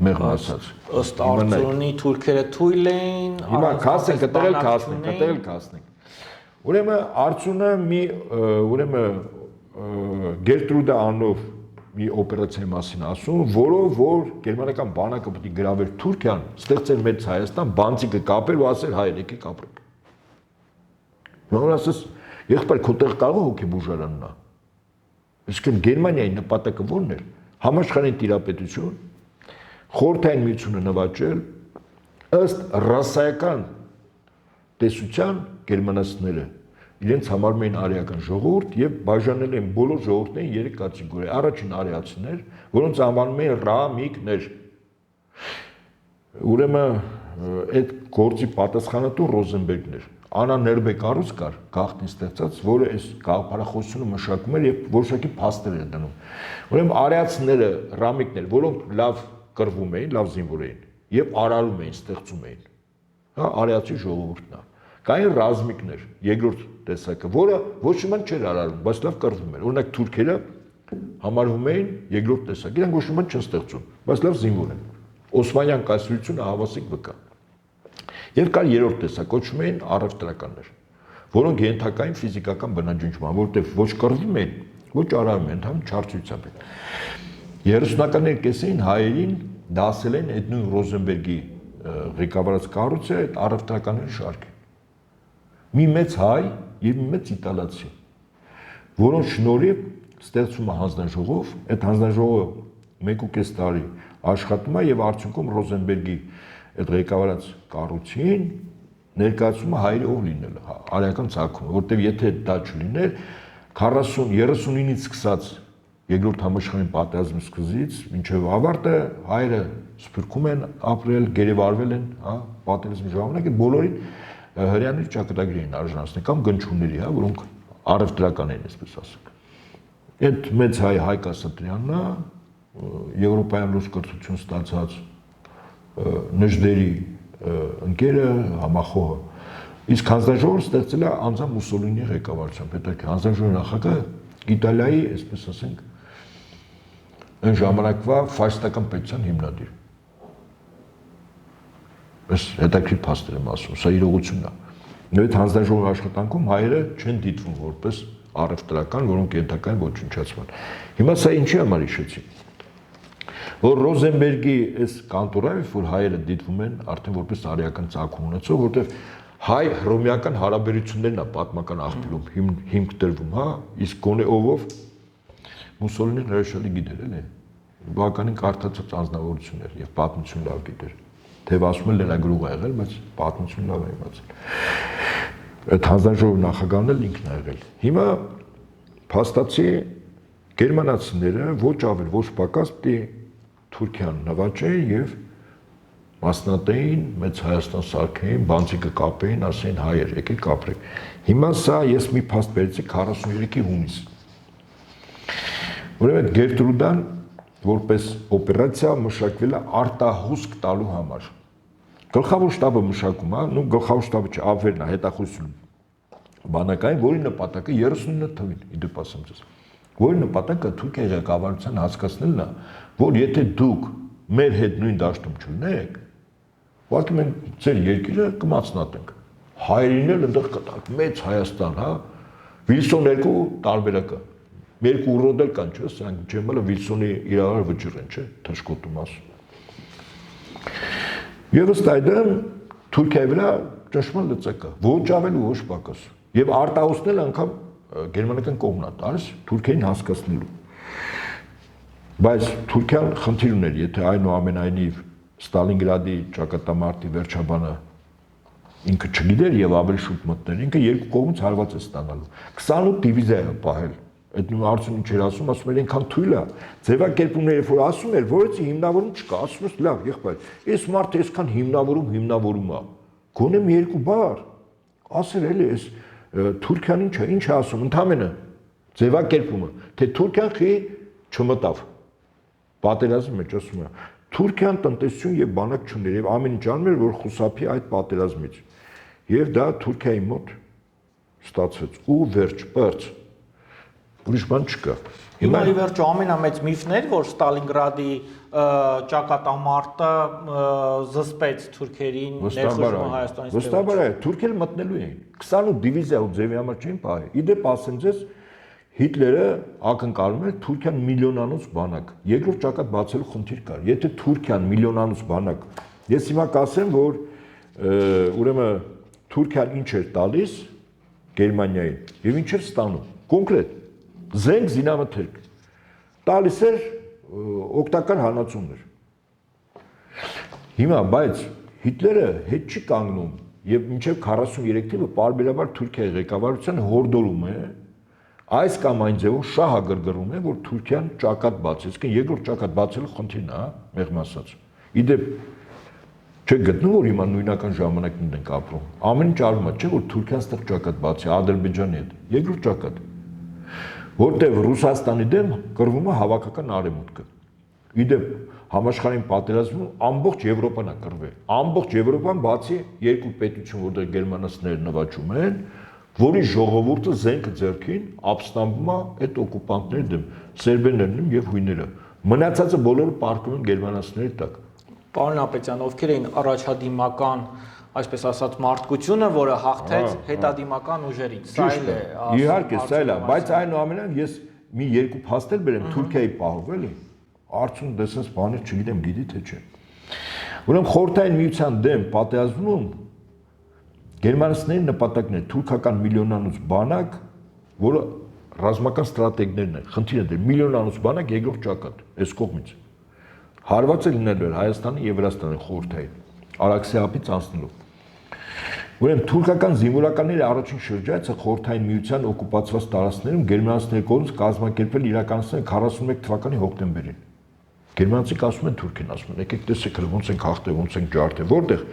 Մեղմ ասած։ Ըստ Արծրունի թուրքերը թույլ էին, հիմա կասենք, կտրել կասենք։ Ուրեմն Արծունը Գերտրուդա անով մի օպերացիայի մասին ասում, որով որ գերմանական բանակը պետք է գրավեր Թուրքիան, ստեղծեր մեծ Հայաստան, բանտիկը կապեր ու ասեր հայեր եկեք ապրեք։ Նոր ասես, եղբայր քո տեղ կարող է հոգեբուժարանն է։ Իսկ Գերմանիայի նպատակը ո՞րն էր։ Համաշխարհային տիրապետություն, Խորհրդային Միությունը նվաճել, ըստ ռասայական տեսության գերմանացիները իրենց համարում էին արիական ժողովուրդ եւ բաժանել են բոլոր ժողովուրդներին 3 կատեգորիա։ Առաջին արիացիներ, որոնց անվանում էին ռամիկներ։ Ուրեմն այդ գործի պատասխանատու Ռոզենբերգն էր։ Անա Ներբեկարուց կար գաղտնի ստեղծած, որը այս գաղափարախոսությունը մշակում էր եւ որոշակի փաստեր էր դնում։ Ուրեմն արիացիները, ռամիկներ, որոնք լավ կռվում էին, լավ զինվոր էին եւ արարում էին, ստեղծում էին։ Հա, արիացի ժողովուրդն է։ Կային ռազմիկներ, երկրորդ տեսակը, որը ոչ մի բան չէր արարում, բայց լավ կռվում էր։ Օրինակ թուրքերը համարվում էին երկրորդ տեսակ։ Իրանք ոչ մի բան չեն ստեղծում, բայց լավ զինվոր են։ Օսմանյան կայսրությունը հավասիկ վկա։ Եվ կար երրորդ տեսակ, կոչվում էին առևտրականներ, որոնք ենթակային ֆիզիկական բնաջնջման, որտեղ ոչ կռվում էին, ոչ արարում են, ընդհանուր չարչությամբ են։ 30-ականների կեսերին հայերին դասել են այդ նույն Ռոզենբերգի ղեկավարած կառույցը այդ առևտրականների շարքը։ Մի մեծ հայ եւ մի մեծ իտալացի, որոնց շնորհիվ ստեղծվում է հանձնաժողով, այդ հանձնաժողովը 1.5 տարի աշխատում է եւ արդյունքում Ռոզենբերգի այդ ղեկավարած կառույցին ներկայացումը հայրի ով լինել է, արիական ցակումը, որտեղ եթե դա չլիներ 39-ից սկսած երկրորդ համաշխարհային պատերազմի սկզբից մինչև ավարտը հայերը սփյուռքում են ապրել, գերեվարվել են, հա, պատերազմի ժամանակ այդ բոլորին հрьяաների ճակատագրի են արժանացնել կամ գնչուների, հա, որոնք առևտրական են, այսպես ասենք։ Այդ մեծ հայ Հայկ Ասատրյանն է, եվրոպայական լուրջ կրթություն ստացած նժդերի ընկերը, համախոհը։ Իսկ հանձնաժողովը ստեղծել է անձամբ Մուսոլինիի ղեկավարությամբ, հետո հանձնաժողովի նախագահը Իտալիայի, այսպես ասենք, այն ժամանակվա ֆաշիստական պետության հիմնադիր։ Այս հետաքրքիր փաստեր եմ ասում, սա իրողությունն է։ Այդ հանձնաժողովի աշխատանքում հայերը չեն դիտվում որպես առևտրական, որոնք ենթակային ոչնչացման։ Հիմա սա ինչի համար հիշեցի։ Որ Ռոզենբերգի այս կանտորայով, որ հայերը դիտվում են արդեն որպես արիական ծագում ունեցող, որտեղ հայ-հռոմեական հարաբերություններն է պատմական աղբյուրում հիմք դրվում, հա, իսկ գոնե ով Մուսոլինին հրաշալի գիտեր, էլի։ Բավականին կարդացած անձնավորություն էր եւ պատմություն լավ գիտեր։ Թեև ասում են լրագրող ա եղել, բայց պատմություն լավ է իմացել։ Այդ հանձնաժողովի նախագահն էլ ինքն ա եղել։ Հիմա փաստացի գերմանացիները ոչ ավել, ոչ պակաս պիտի Թուրքիան նվաճեին եւ մասնատեին, մեծ Հայաստան սարքեին, բանտիկը կապեին, ասեին հայեր, եկեք կապրեք։ Հիմա սա ես մի փաստ բերեցի 43-ի հունիս։ Ուրեմն Գերտրուդան որպես օպերացիա մշակվել է արտահոսք տալու համար։ Գլխավոր շտաբը մշակում է, նույն գլխավոր շտաբը չէ, ավերն է, հետախուզություն բանակային, որի նպատակը 39 թվին, իդեպ ասեմ ձեզ, որի նպատակը Թուրքիայի ղեկավարության հասկացնելն է, որ եթե դուք մեր հետ նույն դաշտում չլինեք, ուղղակի մենք ձեր երկիրը կմացնատենք։ Հայերին էլ այնտեղ կտանք, մեծ Հայաստան, հա, Վիլսոն 2 տարբերակը։ Երկու ուռոդել կան, չէ՞, սրանք ջեմալը Վիլսոնի իրավար վճիռ են, չէ՞, թշկոտում ասում։ Եվ ըստ այդմ Թուրքիայի վրա ճնշման լծակը, ոչ ավել ու ոչ պակաս։ Եվ արտահոսնել անգամ գերմանական կողմն է տալիս Թուրքիային հասկացնելու։ Բայց Թուրքիան խնդիր ուներ, եթե այնուամենայնիվ Ստալինգրադի ճակատամարտի վերջաբանը ինքը չգիտեր եւ ավելի շուտ մտներ, ինքը երկու կողմից հարված է ստանալու։ 28 դիվիզիա է պահել։ Այդ նույն արդյունքը չէր ասում, ասում էր այնքան թույլ է։ Ձևակերպումները երբ որ ասում էր, որից հիմնավորում չկա, ասում ես լավ, եղբայր, այս մարդը այսքան հիմնավորում է։ Գոնե մի երկու բառ ասեր էլի, այս Թուրքիան ինչ է ասում, ընդամենը ձևակերպումը, թե Թուրքիան խի չմտավ։ Պատերազմի մեջ ասում է, Թուրքիան տնտեսություն եւ բանակ չուներ եւ ամեն ինչ անում էր, որ խուսափի այդ պատերազմից։ Եվ դա Թուրքիայի մոտ ստացվեց ու վերջ, բարձ։ Ուրիշ բան չկա։ Հիմա ի վերջո ամենամեծ միֆն էր, որ Ստալինգրադի ճակատամարտը զսպեց թուրքերին ներխուժումը Հայաստանից։ Վստահաբար է, թուրքերը մտնելու էին։ 28 դիվիզիա ու ձևի համար չէին պահել։ Իդեպ ասեմ ձեզ, Հիտլերը ակնկալում էր Թուրքիան միլիոնանոց բանակ։ Երկրորդ ճակատ բացելու խնդիր կար։ Եթե Թուրքիան միլիոնանոց բանակ, ես հիմա կասեմ, որ ուրեմն Թուրքիան ինչ էր տալիս Գերմանիային եւ ինչ էր ստանում։ Կոնկրետ զենք զինամթերք տալիս էր օգտակար հանածումներ։ Հիմա բայց Հիտլերը հետ չի կանգնում եւ մինչեւ 43 թիվը պարբերաբար Թուրքիայի ղեկավարությանը հորդորում է այս կամ այն ձևով շահագրգռում է, որ Թուրքիան ճակատ բացի, իսկ երկրորդ ճակատ բացելու խնդիրն է, մեղմ ասած։ Իդեպ Չէ գտնում որ հիմա նույնական ժամանակներն ենք ապրում։ Ամեն ինչ արվում է, չէ որ Թուրքիան ստեղ ճակատ բացի Ադրբեջանի հետ։ Երկրորդ ճակատ։ Որտեղ Ռուսաստանի դեմ կռվում է հավաքական արևմուտքը։ Իդեպ համաշխարհային պատերազմում ամբողջ Եվրոպան է կռվել։ Ամբողջ Եվրոպան բացի երկու պետություն, որտեղ գերմանացիները նվաճում են, որի ժողովուրդը զենքը ձեռքին ապստամբում է այդ օկուպանտների դեմ, սերբերներն եւ հույները։ Մնացածը բոլորը պարկում են գերմանացիների տակ։ Պարոն Ապետյան, ովքեր էին առաջադիմական, այսպես ասած, մարդկությունը, որը հաղթեց հետադիմական ուժերից։ Սա էլ է։ Իհարկե, սա էլ է, բայց այնուամենայնիվ ես մի երկու փաստեր բերեմ Թուրքիայի պահով, էլի։ Արդյոք դեսես բաներ չգիտեմ, գիտի թե չէ։ Ուրեմն խորհրդային միության դեմ պատերազմում գերմանացիների նպատակն է թուրքական միլիոնանոց բանակ, որը ռազմական ստրատեգներն են, խնդիրը դեր միլիոնանոց բանակ երկրորդ ճակատ, այս կողմից։ Հարվածը լինելու էր Հայաստանի եւ Վրաստանի խորհրդային, Արաքսի ափից անցնելով։ Ուրեմն թուրքական զինվորականների առաջին շրջայցը խորհրդային միության օկուպացված տարածքներում գերմանացիների կողմից կազմակերպվել իրականացնել 41 թվականի հոկտեմբերին։ Գերմանացիք ասում են թուրքին, ասում են, եկեք տեսեք ոնց ենք հաղթել, ոնց ենք ջարդել, որտեղ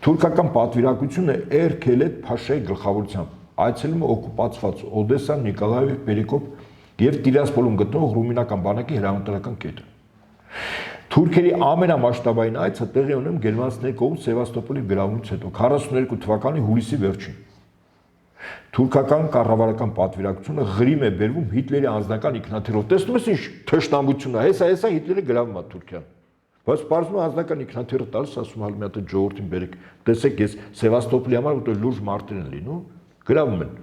թուրքական պատվիրակությունը Էրքելետ Փաշայի գլխավորությամբ այցելում է օկուպացված Օդեսա, Նիկոլաև, Պերեկոպ եւ Տիրասպոլում գտնվող ռումինական բանակի հրամանատարական կետը։ Թուրքերի ամենամասշտաբային այցը տեղի ունեմ գերմանացիների կողմից Սևաստոպոլի գրավումից հետո 42 թվականի հուլիսի վերջին։ Թուրքական կառավարական պատվիրակությունը Ղրիմ է բերվում Հիտլերի անձնական ինքնաթիռով։ Տեսնում ես ինչ թշնամություն է, հեսա Հիտլերը գրավում է Թուրքիան։ Բայց պարզվում է անձնական ինքնաթիռը տալիս, ասում հալ մի հատ ժողովրդին բերեք։ Տեսեք, ես Սևաստոպոլի համար որտեղ լուրջ մարտեր են լինում, գրավում են։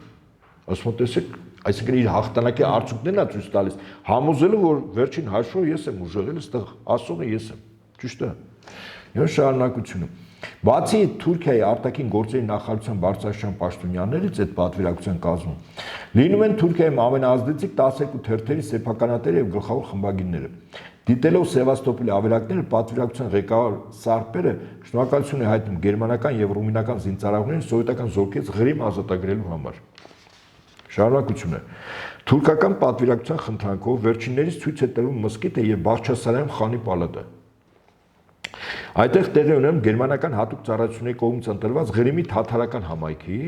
Ասում տեսեք, այսինքն իր հաղթանակի արդյունքներն է ցույց տալիս, համոզելու որ վերջին հաշվով ես եմ ուժեղել, այստեղ ասողը ես եմ։ Ճիշտ է։ Եվ շարունակությունը։ Բացի Թուրքիայի արտաքին գործերի նախարարության բարձրաստիճան պաշտոնյաներից այդ պատվիրակության կազմում լինում են Թուրքիայում ամենաազդեցիկ 12 թերթերի սեփականատերը եւ գլխավոր խմբագիրները։ Դիտելով Սևաստոպոլի ավերակները պատվիրակության ղեկավար Սարպերը շնորհակալություն է հայտնում գերմանական եւ ռումինական զինծառայողներին սովետական զորքից Ղրիմ ազատագրելու համար։ Շարունակությունը։ Թուրքական պատվիրակության խնդրանքով վերջիններիս ցույց է տրվում մսկիթը եւ Բաղչասարայում խանի պալատը։ Այդտեղ տեղի ունեն գերմանական հատուկ ծառայությունների կողմից ընտրված Ղրիմի թաթարական համայնքի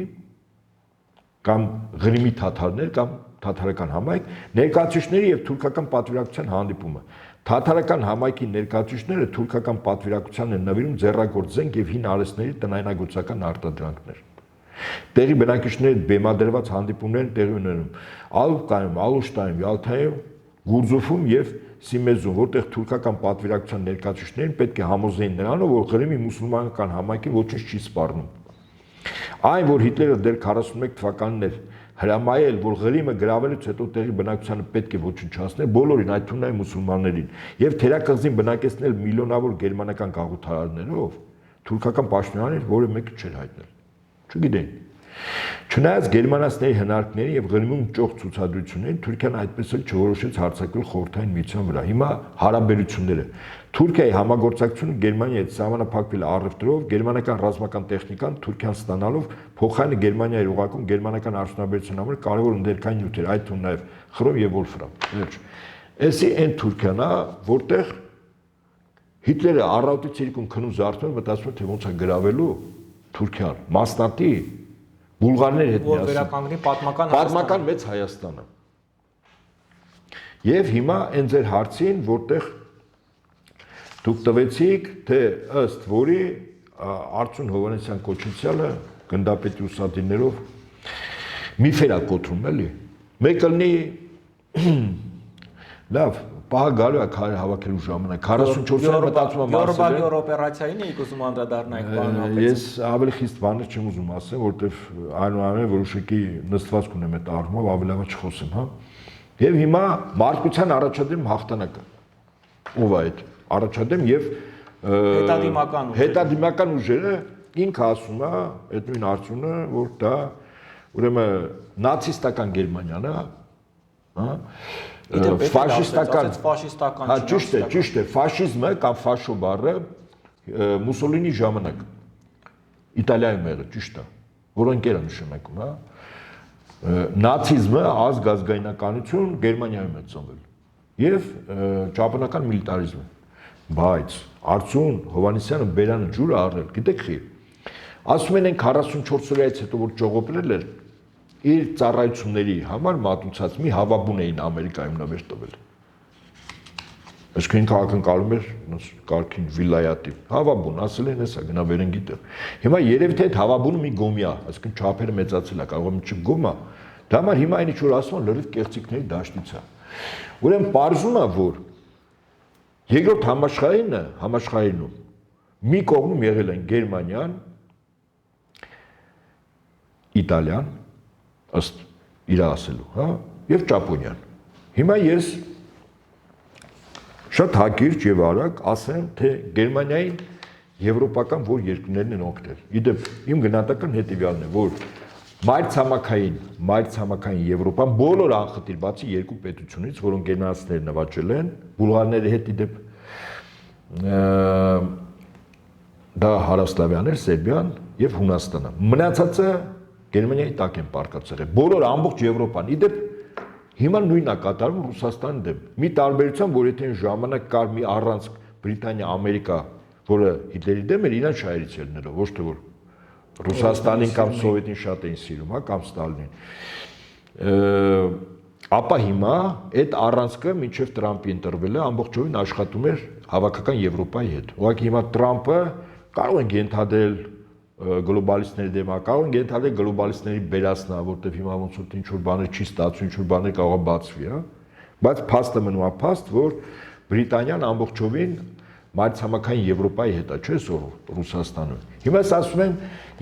կամ Ղրիմի թաթարներ կամ թաթարական համայնք ներկայացուցիչների եւ թուրքական պատվիրակության հանդիպումը։ Թաթարական համայնքի ներկայացուցիչները թուրքական պատվիրակությանն են նվիրում ձեռագործ զենք եւ հին արհեստների տնայնագործական արտադրանքներ։ Տեղի բնակիչների բեմադրված հանդիպումներ տեղի ունենում Ալուկայում, Ալուշտայում, Յալթայում, Գուրզուֆում եւ Սիմեզում, որտեղ թուրքական պատվիրակության ներկայացուցիչներին պետք է համոզեին նրանով, որ Ղրիմի մուսուլմանական համայնքի ոչինչ չի սպառնում։ Այն, որ Հիտլերը դեռ 41 թվականին էր հրամայել, որ Ղրիմը գրավելուց հետո տեղի բնակչությանը պետք է ոչնչացնել բոլորին, այդ թվում նաև մուսուլմաններին, եւ թերակղզին բնակեցնել միլիոնավոր գերմանական գաղութարարներով, թուրքական պաշտոնյաներ որը մեկը չէր հայտնել։ Չգիտեին։ Չնայած գերմանացիների հնարքների եւ Ղրիմում ճոխ ցուցադրություններին Թուրքիան այդպես էլ չորոշեց հարձակվել խորհրդային միության վրա։ Հիմա հարաբերությունները Թուրքիայի համագործակցությունը Գերմանիայի հետ սահմանափակվել առևտրով, գերմանական ռազմական տեխնիկան Թուրքիան ստանալով փոխարենը Գերմանիայի ուղղակում գերմանական արդյունաբերության համար կարևոր ընդերքային նյութեր, այդ թվում նաեւ խրոմ եւ վոլֆրամ։ Վերջ։ Էսի այն Թուրքիան է, որտեղ Հիտլերը առավոտից երկուն քնում զարթում, մտածում թե ոնց է գրավելու Թուրքիան, մասնատի բուլղարների հետ որ վերականգնի պատմական մեծ Հայաստանը։ Եվ հիմա այն ձեր հարցին, որտեղ դուք տվեցիք, թե ըստ որի Արծուն Հովհաննիսյան կոչեցյալը գնդապետի ուսադիրներով միֆեր է կոտրում, էլի։ Մեկը լինի լավ, պահը գալու է քարեր հավաքելու ժամանակ 44 օրը մտածում եմ ասել։ Յորոպա օպերացիային եք ուզում անդրադառնալ, պարոն Ապետյան։ Ես ավելի խիստ բաներ չեմ ուզում ասել, որովհետև այնուամենայնիվ որոշակի նստվածք ունեմ այդ առումով, ավելի լավ չխոսեմ, հա։ Եվ հիմա մարդկության առաջադեմ հաղթանակը։ Ով է այդ առաջադեմ եւ հետադիմական ուժերը ինքը ասում է, այդ նույն արդյունը, որ դա ուրեմն նացիստական Գերմանիան է, հա։ Ֆաշիստական, հա ճիշտ է, ֆաշիզմը կամ ֆաշո բառը Մուսոլինի ժամանակ Իտալիայում եղել, ճիշտ է, որոնք էր նշանակում, հա։ Նացիզմը ազգազգայնականություն Գերմանիայում է ծնվել եւ ճապոնական միլիտարիզմը։ Բայց Արծուն Հովհաննիսյանը բերանը ջուրը առել, գիտեք խի։ Ասում են 44 օրից հետո որ ճողոպրել էր իր ծառայությունների համար մատուցած մի հավաբուն էին Ամերիկայում նվեր տվել։ Այսինքն քաղաքակալում էր կարգին վիլայատի հավաբուն, ասել են հեսա գնա վերեն գիտեր։ Հիմա երևի թե այդ հավաբունը մի գոմյա, այսինքն չափերը մեծացել է, կարող է մի գոմա։ Դա համար հիմա այնի ինչ որ ասում են լրիվ կեղծիքների դաշտից է։ Ուրեմն պարզում է որ երկրորդ համաշխարհայինում մի կողմում եղել են Գերմանիան, Իտալիան, ըստ իր ասելու, հա, եւ Ճապոնիան։ Հիմա ես շատ հակիրճ եւ արագ ասեմ, թե Գերմանիային եվրոպական որ երկրներն են օգնել։ Իդեպ իմ գնահատական հետեւյալն է, որ մայրցամաքային Եվրոպան բոլոր անխտիր բացի երկու պետությունից, որոնք գերմանացիները նվաճել են, բուլղարների հետ իդեպ դա Հարավսլավիաներ, Սերբիան եւ Հունաստանը։ Մնացածը Գերմանիայի տակ են պարկած եղել։ Բոլոր ամբողջ Եվրոպան իդեպ հիմա նույնն է կատարվում Ռուսաստանի դեմ։ Մի տարբերությամբ, որ եթե ժամանակ կար մի առանց Բրիտանիա, Ամերիկա, որը Հիտլերի դեմ էր, իրան շահերից ելնելով, ոչ թե որ Ռուսաստանին կամ Սովետին շատ էին սիրում, հա, կամ Ստալինին։ Ապա հիմա այդ առանցքը մինչև Տրամպի ընտրվելը ամբողջովին աշխատում էր հավաքական Եվրոպայի հետ։ Ուղղակի հիմա Տրամպը կարող են ենթադրել գլոբալիստների դեմ, կարող են ենթադրել գլոբալիստների բերացնա, որտեղ հիմա ոնց որ ինչ որ բաներ չի ստացվում, ինչ որ բաներ կարող է բացվի, հա։ Բայց փաստը մնում է փաստ, որ Բրիտանիան ամբողջովին մայրցամաքային Եվրոպայի հետ է, չէ՞ սոր Ռուսաստանը։ Հիմա ես ասում եմ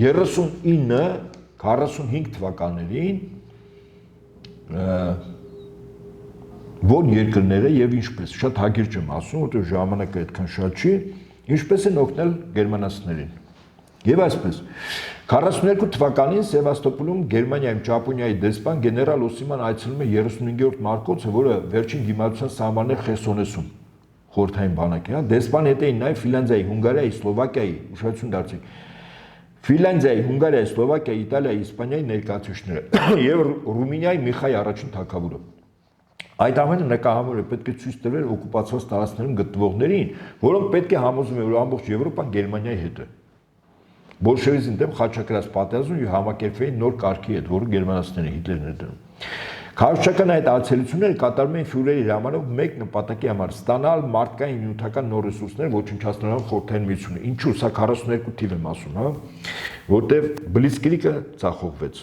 39-45 թվականներին որ երկրները եւ ինչպես շատ հագիրճ եմ ասում, որտեղ ժամանակը այդքան շատ չի, ինչպես են օգնել գերմանացիներին։ Եվ այսպես 42 թվականին Սևաստոպոլում Գերմանիայում Ճապոնիայի դեսպան գեներալ Օսիման այցելում է 35-րդ մարկոցը, որը վերջին դիմադրության սահմաններ Խերսոնեսում խորհրդային բանակի, հա, դեսպան հետ էին նաև Ֆինլանդիայի, Հունգարիայի, Սլովակիայի, ուշադրություն դարձրեք։ Ֆինլանդիայի, Հունգարիայի, Սլովակիայի, Իտալիայի, Իսպանիայի ներկայացուցիչները եւ Ռումինիայի Միխայ առաջին թագավորը։ Այդ ամենը նկարահանվել է պետք է ցույց տվել օկուպացված տարածքներում գտնվողներին, որոնք պետք է համոզում են, որ ամբողջ Եվրոպան Գերմանիայի հետ է։ Բոլշևիզմի դեմ խաչակրած պատերազմում եւ համակերպվեին նոր կարգի հետ, որը գերմանացիները Հիտլերն էր դնում։ Քարոզչական այդ այցելությունները կատարվում էին ֆյուրերի հրամանով մեկ նպատակի համար՝ ստանալ մարդկային նյութական նոր ռեսուրսներ ոչնչացնելով խորհրդային միությունը։ Ինչու՞ սա 42 թիվ եմ ասում, հա, որտեվ Բլիցկրիգը ցախողվեց։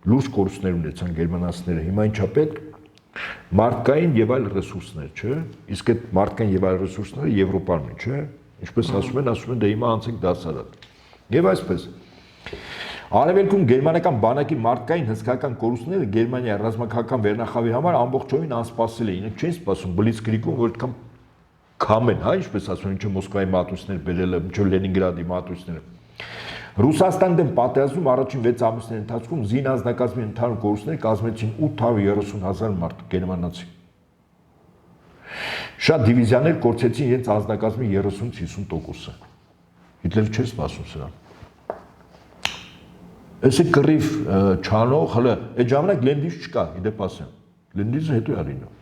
Լուրջ կորուստներ ունեցան գերմանացիները։ Հիմա ինչա պետք մարդկային եւ այլ ռեսուրսներ, չէ՞։ Իսկ այդ մարդկային եւ այլ ռեսուրսները Եվրոպան են, չէ՞։ Ինչպես ասում են դե հիմա անցեք դասարան։ Եվ այսպես Արևելքում գերմանական բանակի մարդկային հսկայական կորուստները Գերմանիայի ռազմաքաղաքական վերնախավի համար ամբողջովին անսպասելի էին։ Չեն սպասում Բլիցկրիգում, որ այդքան քամեն, հա, ինչպես ասում են, ինչը Մոսկվայի մատուցներ բերելը, ինչը Լենինգրադի մատուցները։ Ռուսաստանի դեմ պատերազմում առաջին 6 ամիսների ընթացքում զին անձնակազմի ընդհանուր կորուստները կազմեցին 830,000 մարդ գերմանացի։ Շատ դիվիզիաներ կորցրեցին իրենց անձնակազմի 30-50%-ը։ Հիտլերը չէր սպասում սրան։ Այսը կռիվ չանող, հələ այդ ժամանակ լենդիզ չկա, իդեպ ասեմ։ Լենդիզը հետո է լինում։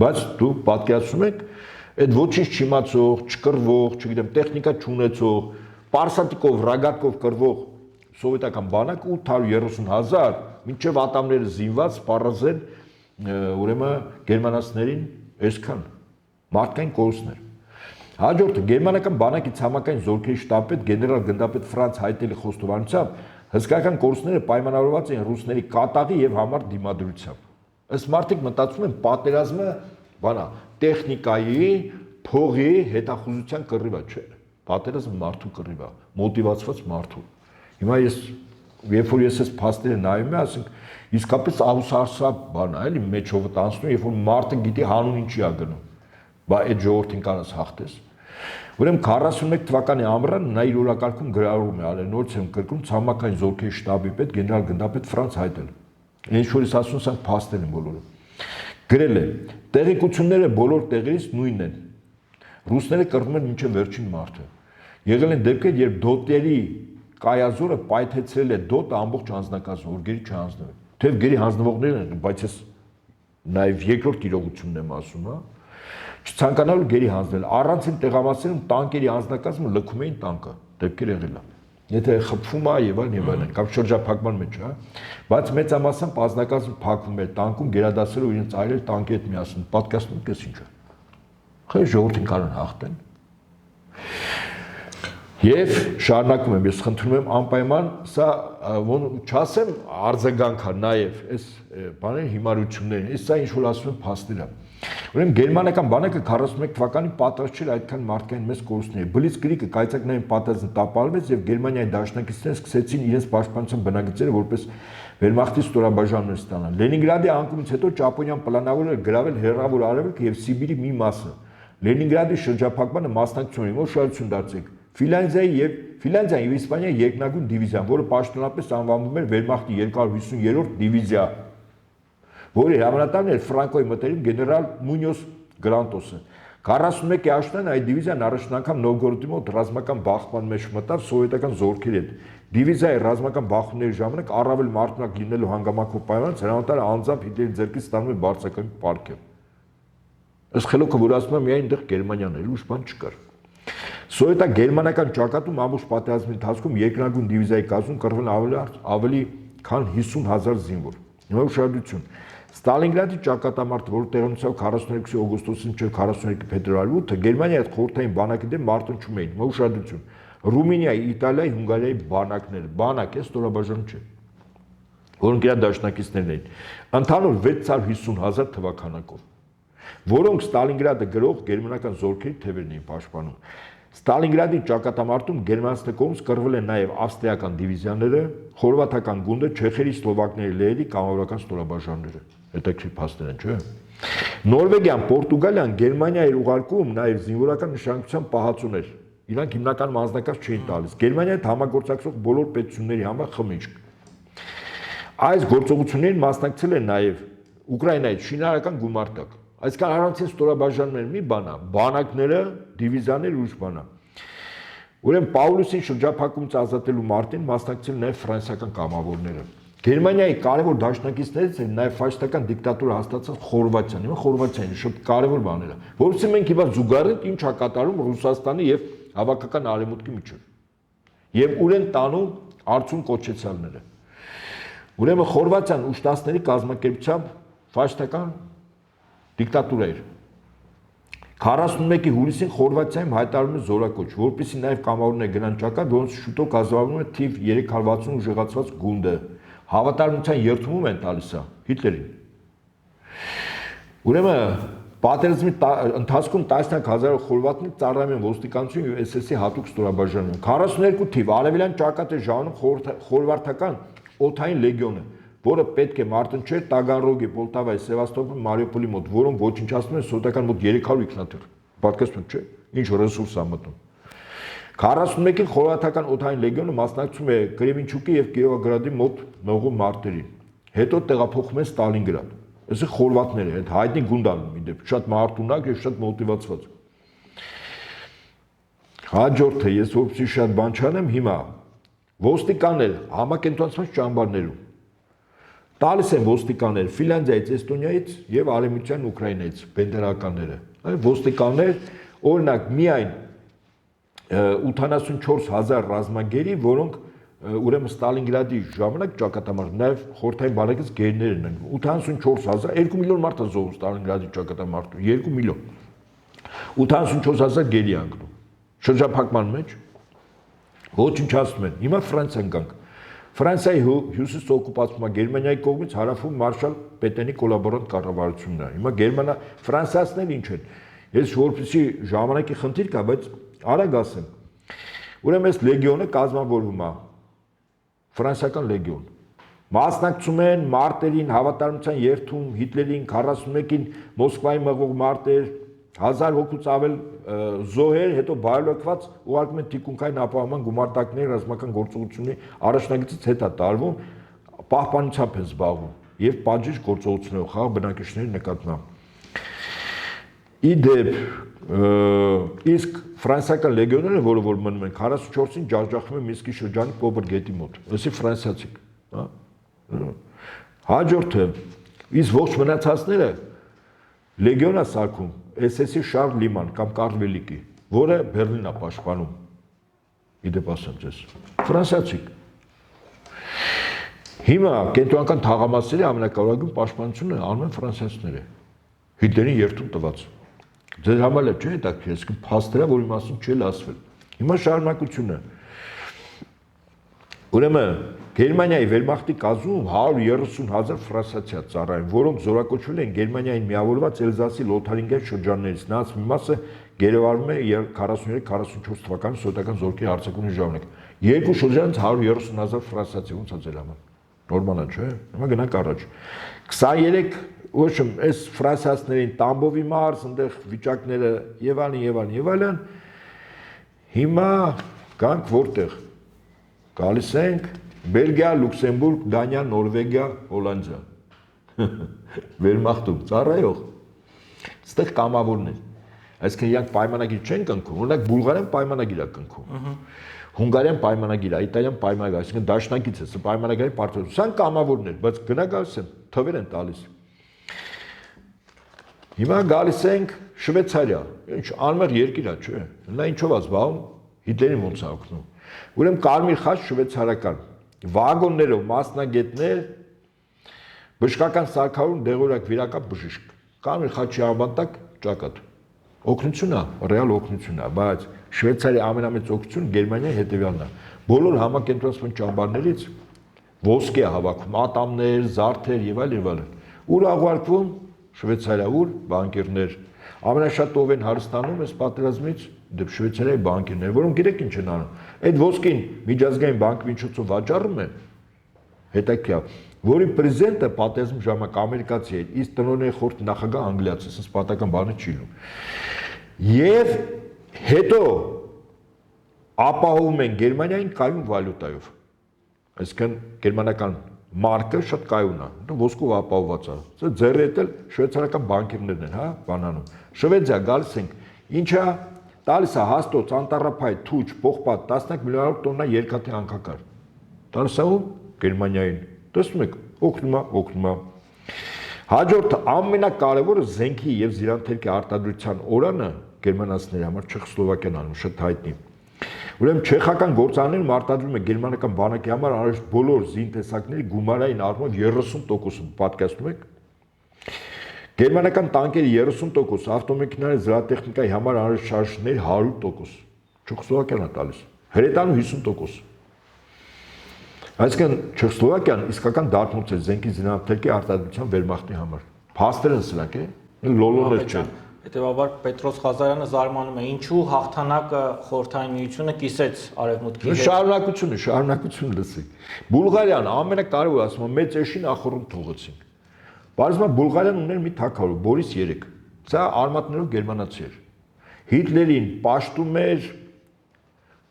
Բայց դու պատկերացնում եք, այդ ոչինչ չիմացող, չկռվող, չգիտեմ, տեխնիկա չունեցող, պարսատիկով, ռագատկով կռվող սովետական բանակը 830,000 մինչև ատամները զինված սպառազեն ուրեմն գերմանացիներին այսքան մարդկային կորուստներ։ Հաջորդը գերմանական բանակի ցամաքային զորքերի շտաբպետ գեներալ գնդապետ Ֆրանց Հայտելի խոստովանությամբ հսկայական կորուստները պայմանավորված են ռուսների կատաղի եւ համար դիմադրությամբ։ Ըստ մարդիկ մտածում են պատերազմը բանա տեխնիկայի, փողի, հետախուզության կռիվ է, չէ։ Պատերազմը մարդու կռիվ է, մոտիվացված մարդու։ Հիմա երբ որ ես այս փաստերը նայում եմ, ասենք իսկապես ահուսարսափ բան է, էլի մեջով տանցնում, երբ որ մարդը գիտի հանուն ինչի է գնում։ Բա այդ ժողովրդին կանաս հաղթես։ Ուրեմն 41 թվականի ամռան նա իր օրակարգում գրառում է Ալենորցիում կրկնում ցամաքային զորքերի շտաբի պետ գեներալ գնդապետ Ֆրանց Հայտել։ Ինչ որ ես ասում եմ, փաստեր են բոլորը։ Գրել է. տեղեկությունները բոլոր տեղերից նույնն են։ Ռուսները կռվում են մինչև վերջին մարդը։ Եղել են դեպքեր, երբ դոտերի կայազորը պայթեցրել է դոտը ամբողջ անձնակազմը, որ գերի չհանձնվի։ Թեև գերի հանձնվողներն են, բայց ես նաև երկրորդ իրողությունն եմ ասում, հա։ Չցանկանալու գերի հանձնել, առանցին տեղամասերում տանկերի անձնակազմը լքում էին տանկը, դեպքեր եղել է։ Եթե խփվում է եւ այլն, կամ շրջափակման մեջ, հա, բայց մեծամասամբ անձնակազմը փակվում էր տանկում, գերադասելով իրենց այրել տանկի հետ միասին, պատկասնում կես ինչ է։ Խե ժողովրդին կարող հաղթեն։ Եվ շարունակում եմ, ես խնդրում եմ անպայման, սա չասեմ արձագանք է նաև այս բաների հիմարություններին, այս սա ինչ որ ասում եմ փաստեր է։ Ուրեմն գերմանական բանակը 41 թվականին պատրաստ չէր այդքան մարդկային մեծ կորուստների։ Բլիցկրիգը կայծակնային պատերազմը տապալվեց եւ Գերմանիայի դաշնակիցները սկսեցին իրենց պաշտպանության բնագծերը որպես Վերմախտի ստորաբաժանումներ ստանալ։ Լենինգրադի անկումից հետո Ճապոնիան պլանավորել էր գրավել հեռավոր արևելքը եւ Սիբիրի մի մասը։ Լենինգրադի շրջափակմանը մասնակցություն ունի, որ շարժություն դարձրեց Ֆինլանդիայի եւ Իսպանիայի երկնագույն դիվիզիան, որը պաշտոնապես անվանվում էր Վերմախտի 250-րդ դիվիզիա, որի հրամանատարն էր Ֆրանկոյի մտերիմ գեներալ Մունյոս Գրանտոսը։ 41-ի աշնան այդ դիվիզիան առաջին անգամ Նովգորոդի մոտ ռազմական բախման մեջ մտավ սովետական զորքերի հետ։ Դիվիզիայի ռազմական բախումների ժամանակ առավել մարտունակ լինելու հանգամանքով պայմանից հրամանատարը անձամբ Հիտլերի ձեռքից ստանում է բարձրակարգ պարգև։ Ըստ խելոքը, որ ասում եմ, միայն այնտեղ Գերմանիան էր, ուրիշ բան չկար։ Սովետա-գերմանական ճակատում ամբողջ պատերազմի ընթացքում երկնագույն դիվիզիայի կազմում կռվել ավելի քան 50,000 զինվոր։ Հիմա ուշադրություն։ Ստալինգրադի ճակատամարտը, որը տեղի ունեցավ 42 օգոստոսին մինչև 42 փետրվարի 8-ը, Գերմանիայի հետ խորհրդային բանակի դեմ մարտնչում էին։ Հիմա ուշադրություն։ Ռումինիայի, Իտալիայի, Հունգարիայի բանակները, բանակ է, ստորաբաժանում չէ, որոնք իր դաշնակիցներն էին, ընդհանուր 650,000 թվականակով, որոնք Ստալինգրադը գրող գերմանական զորքերի թևերն էին պաշտպանում։ Ստալինգրադի ճակատամարտում գերմանացիների կողմից կռվել են նաև ավստրիական դիվիզիաները, խորվաթական գունդը, չեխերի, սլովակների, լեհերի կամավորական ստորաբաժանումները։ Հետաքրքիր փաստեր են, չէ՞։ Նորվեգիան, Պորտուգալիան Գերմանիայի ուղարկում նաև զինվորական նշանակության պահածոներ։ Իրանք հիմնականում անձնակազմ չէին տալիս։ Գերմանիայի հետ համագործակցող բոլոր պետությունների համար խմիչք։ Այս գործողություններին մասնակցել են նաև Ուկրաինայի շինարարական գումարտակ։ Այսքան առանցին ստորաբաժանումներ մի բանա, բանակները, դիվիզիաները ուրիշ բանա։ Ուրեմն Պաուլոսին շրջափակումից ազատելու մարտին մասնակցել նաև ֆրանսիական կամավորները։ Գերմանիայի կարևոր դաշնակիցներից են նաև ֆաշիստական դիկտատուրա հաստատած Խորվաթիան։ Հիմա Խորվաթիան շատ կարևոր բաներ է, որովհետեւ մենք հիմա զուգահեռ ինչ է կատարում Ռուսաստանի եւ հավաքական արևմուտքի միջեւ։ Եվ ուր են տանում արցուն կոչեցյալները։ Ուրեմն Խորվաթիան ուշտասների կազմակերպությամբ ֆաշիստական դիկտատուրա էր։ 41-ի հուլիսին Խորվաթիայում հայտարարում է զորակոչ, որպեսզի նաև կամավորներ գնան ճակատ, որոնց շուտով կազմավորվում է թիվ 360 ուժեղացված գունդը։ Հավատարմության երթումում են տալիս է Հիտլերին։ Ուրեմն պատերազմի ընթացքում տասնյակ հազարով խորվաթներ ծառայում են ոստիկանություն եւ SS-ի հատուկ ստորաբաժանում։ 42 թիվ արևելյան ճակատ է ժամանում խորվաթական օդային լեգիոնը, որը պետք է մարտնչեր Տագանրոգի, Պոլտավայի, Սևաստոպոլի, Մարիուպոլի մոտ, որոնք ոչնչացնում են սովետական մոտ 300 ինքնաթիռ։ Պատկերացնում եք, չէ՞, ինչ ռեսուրս է մտնում։ 41-ին խորվաթական օդային լեգիոնը մասնակցում է Կրեմինչուկի եւ Կիրովոգրադի մոտ մողու մարտերին։ Հետո տեղափոխվում է Ստալինգրադ։ Այսինքն խորվաթները, այդ հայտնի գունդան մի դեպք, շատ մարտունակ եւ շատ մոտիվացված։ Հաջորդը ես որպեսզի շատ բան չանեմ, հիմա ոստիկաններ համակենտրոնացված ճամբարներում տալիս են ոստիկաններ Ֆինլանդիայից, Էստոնիայից եւ Արևմտյան Ուկրաինայից բենդերականները։ Այդ ոստիկաններ օրինակ միայն 84,000 ռազմագերի, որոնք ուրեմն Ստալինգրադի ժամանակ ճակատամարտում նաև խորհրդային բանակից գերներ են 84,000, 2 միլիոն մարդ է զոհվում Ստալինգրադի ճակատամարտում, 2 միլիոն 84,000 գերի անգնում շրջափակման մեջ ոչնչացնում են։ Հիմա Ֆրանսիան գանք։ Ֆրանսիայի հյուսիսը օկուպացվում է Գերմանիայի կողմից, հարավում մարշալ Պետենի կոլաբորանտ կառավարությունն է։ Հիմա ֆրանսիացիներն ինչ են։ Ես որպեսզի ժամանակի խնդիր կա, բայց արագ ասեմ։ Ուրեմն այս լեգիոնը կազմավորվում է ֆրանսիական լեգիոն։ Մասնակցում են մարտերին, հավատարմության երթում Հիտլերին 41-ին Մոսկվայի մղող մարտեր, 1000 հոգուց ավել զոհեր, հետո բարելակված ուղարկում են թիկունքային ապահովման գումարտակների ռազմական գործողությունների առաջնագծից հետա տարվում, պահպանությամբ են զբաղվում եւ պատժիչ գործողություններով խաղ բնակիչների նկատմամբ։ Իդեպ իսկ ֆրանսիական լեգիոները, որ մնում են 44-ին ջախջախվում են Մինսկի շրջանի Պոբր գետի մոտ։ Ըսի ֆրանսիացիք, հա։ Հաջորդը իսկ ողջ մնացածները լեգիոնա սարքում SS-ի Շարլ Լիման կամ Կարլ Վելիկի, որը Բերլինն է պաշտպանում։ Իդեպ ասեմ ձեզ։ Ֆրանսիացի։ Հիմա կենտրոնական թաղամասերի ամենակարևորագույն պաշտպանությունը անում են ֆրանսիացիները։ Հիտլերին երթում տված։ Ձեր համար չէ՞ հետաքրքիր, այսինքն փաստերը, որի մասին չի ասվել։ Հիմա շարունակությունը։ Ուրեմն Գերմանիայի վերմախտի կազմում 130,000 ֆրանսիացի ծառայեն, որոնք զորակոչվել են Գերմանիային միավորված Էլզասի Լոթարինգիա շրջաններից։ Նրանց մի մասը գերեվարվում է 43-44 թվականի սովետական զորքերի հարձակումների ժամանակ։ Երկու շրջանից 130,000 ֆրանսիացի ոնց է ձեր համար։ Նորմալ է, չէ՞։ Հիմա գնանք առաջ։ 23 ոչմ այս ֆրանսիացիներին Տամբովի մարզ, այնտեղ վիճակները եւ այլն։ Հիմա գանք որտեղ։ Գալիս ենք Բելգիա, Լյուքսեմբուրգ, Դանիա, Նորվեգիա, Հոլանդիա։ Վերմախտում ծառայող։ Այստեղ կամավորներ։ Այսինքն իրանք պայմանագիր չեն կնքում, օրինակ Բուլղարիան պայմանագիր է կնքում։ Հունգարիան պայմանագիր է, Իտալիան պայմանագիր, այսինքն դաշնակից է, սա պայմանագրի պարտություն։ Սա կամավորներ, բայց գնա գալիս են, թվեր են տալիս։ Հիմա գալիս ենք Շվեյցարիա, ինչ անմեղ երկիր է, չէ՞։ Նա ինչով է զբաղվում, Հիտլերին ոնց է օգնում։ Ուրեմն կարմիր խաչ շվեյցարական վագոններով մասնագետներ, բժշկական սարքավորում, դեղորայք, վիրակապ բժիշկ։ Կարմիր խաչի անվան տակ ճակատ։ Օգնություն է, ռեալ օգնություն է, բայց Շվեյցարիայի ամենամեծ օգնությունը Գերմանիայի հետևյալն է։ Բոլոր համակենտրոնացման ճամբարներից ոսկի է հավաքում, ատամներ, զարդեր եւ այլն։ Ուր աղվարկվում Շվեյցարիա, ուր բանկերներ։ Ամենաշատ ով են հարստանում այս պատերազմից դեպ Շվեյցարիայի բանկերներ, որոնք գիտեք ինչ են անում։ Այդ ոսկին միջազգային բանկի միջոցով վաճառում են, հետաքրքիր, որի պրեզիդենտը պատերազմի ժամանակ ամերիկացի էր, իսկ տնօրենի խորհրդի նախագահ անգլիացի, ասես պատական բանը չի լինում։ Եվ հետո ապահովում են Գերմանիային կայուն վալյուտայով։ Այսինքն գերմանական մարկը շատ կայուն է, դա ոսկով ապահովված է։ Սա ձեռը հետել շվեյցարական բանկերներն են, հա, բանանում։ Շվեդիա գալիս ենք, ինչա տալիս է հաստոց, անտառափայտ, թուչ, պողպատ, 10 միլիոնավոր տոննա երկաթի հանքակար։ Տալիս է ում Գերմանիային։ Տեսնում եք, օգնում է։ Հաջորդը ամենակարևորը զենքի եւ զինանթերքի արտադրության օրանը գերմանացիների համար Չեխոսլովակիան անում, շատ հայտնի։ Ուրեմն չեխական գործարաններում արտադրում է գերմանական բանակի համար անհրաժեշտ բոլոր զինտեսակների գումարային առումով 30%, պատկերացնում եք։ Գերմանական տանկերի 30%, ավտոմեքենաների զրահտեխնիկայի համար անհրաժեշտ շարժիչների 100%։ Չեխոսլովակիան է տալիս։ Հրետանու 50%։ Այսինքն Չեխոսլովակիան իսկական դարբնոց է զենքի զինանթերքի արտադրության վերմախտի համար։ Փաստեր են սրանք, լոլոներ չեն։ Հետևաբար Պետրոս Ղազարյանը զարմանում է, ինչու հաղթանակը Խորհրդային Միությունը կիսեց Արևմուտքի հետ։ Շարունակություն լսեք։ Բուլղարիան ամենակարևորը ասում է մեծ էշին ախորում թողեցին։ Բարձրացման Բուլղարիան ուներ մի թագավոր Բորիս 3։ Սա արմատներով գերմանացի էր։ Հիտլերին պաշտում էր,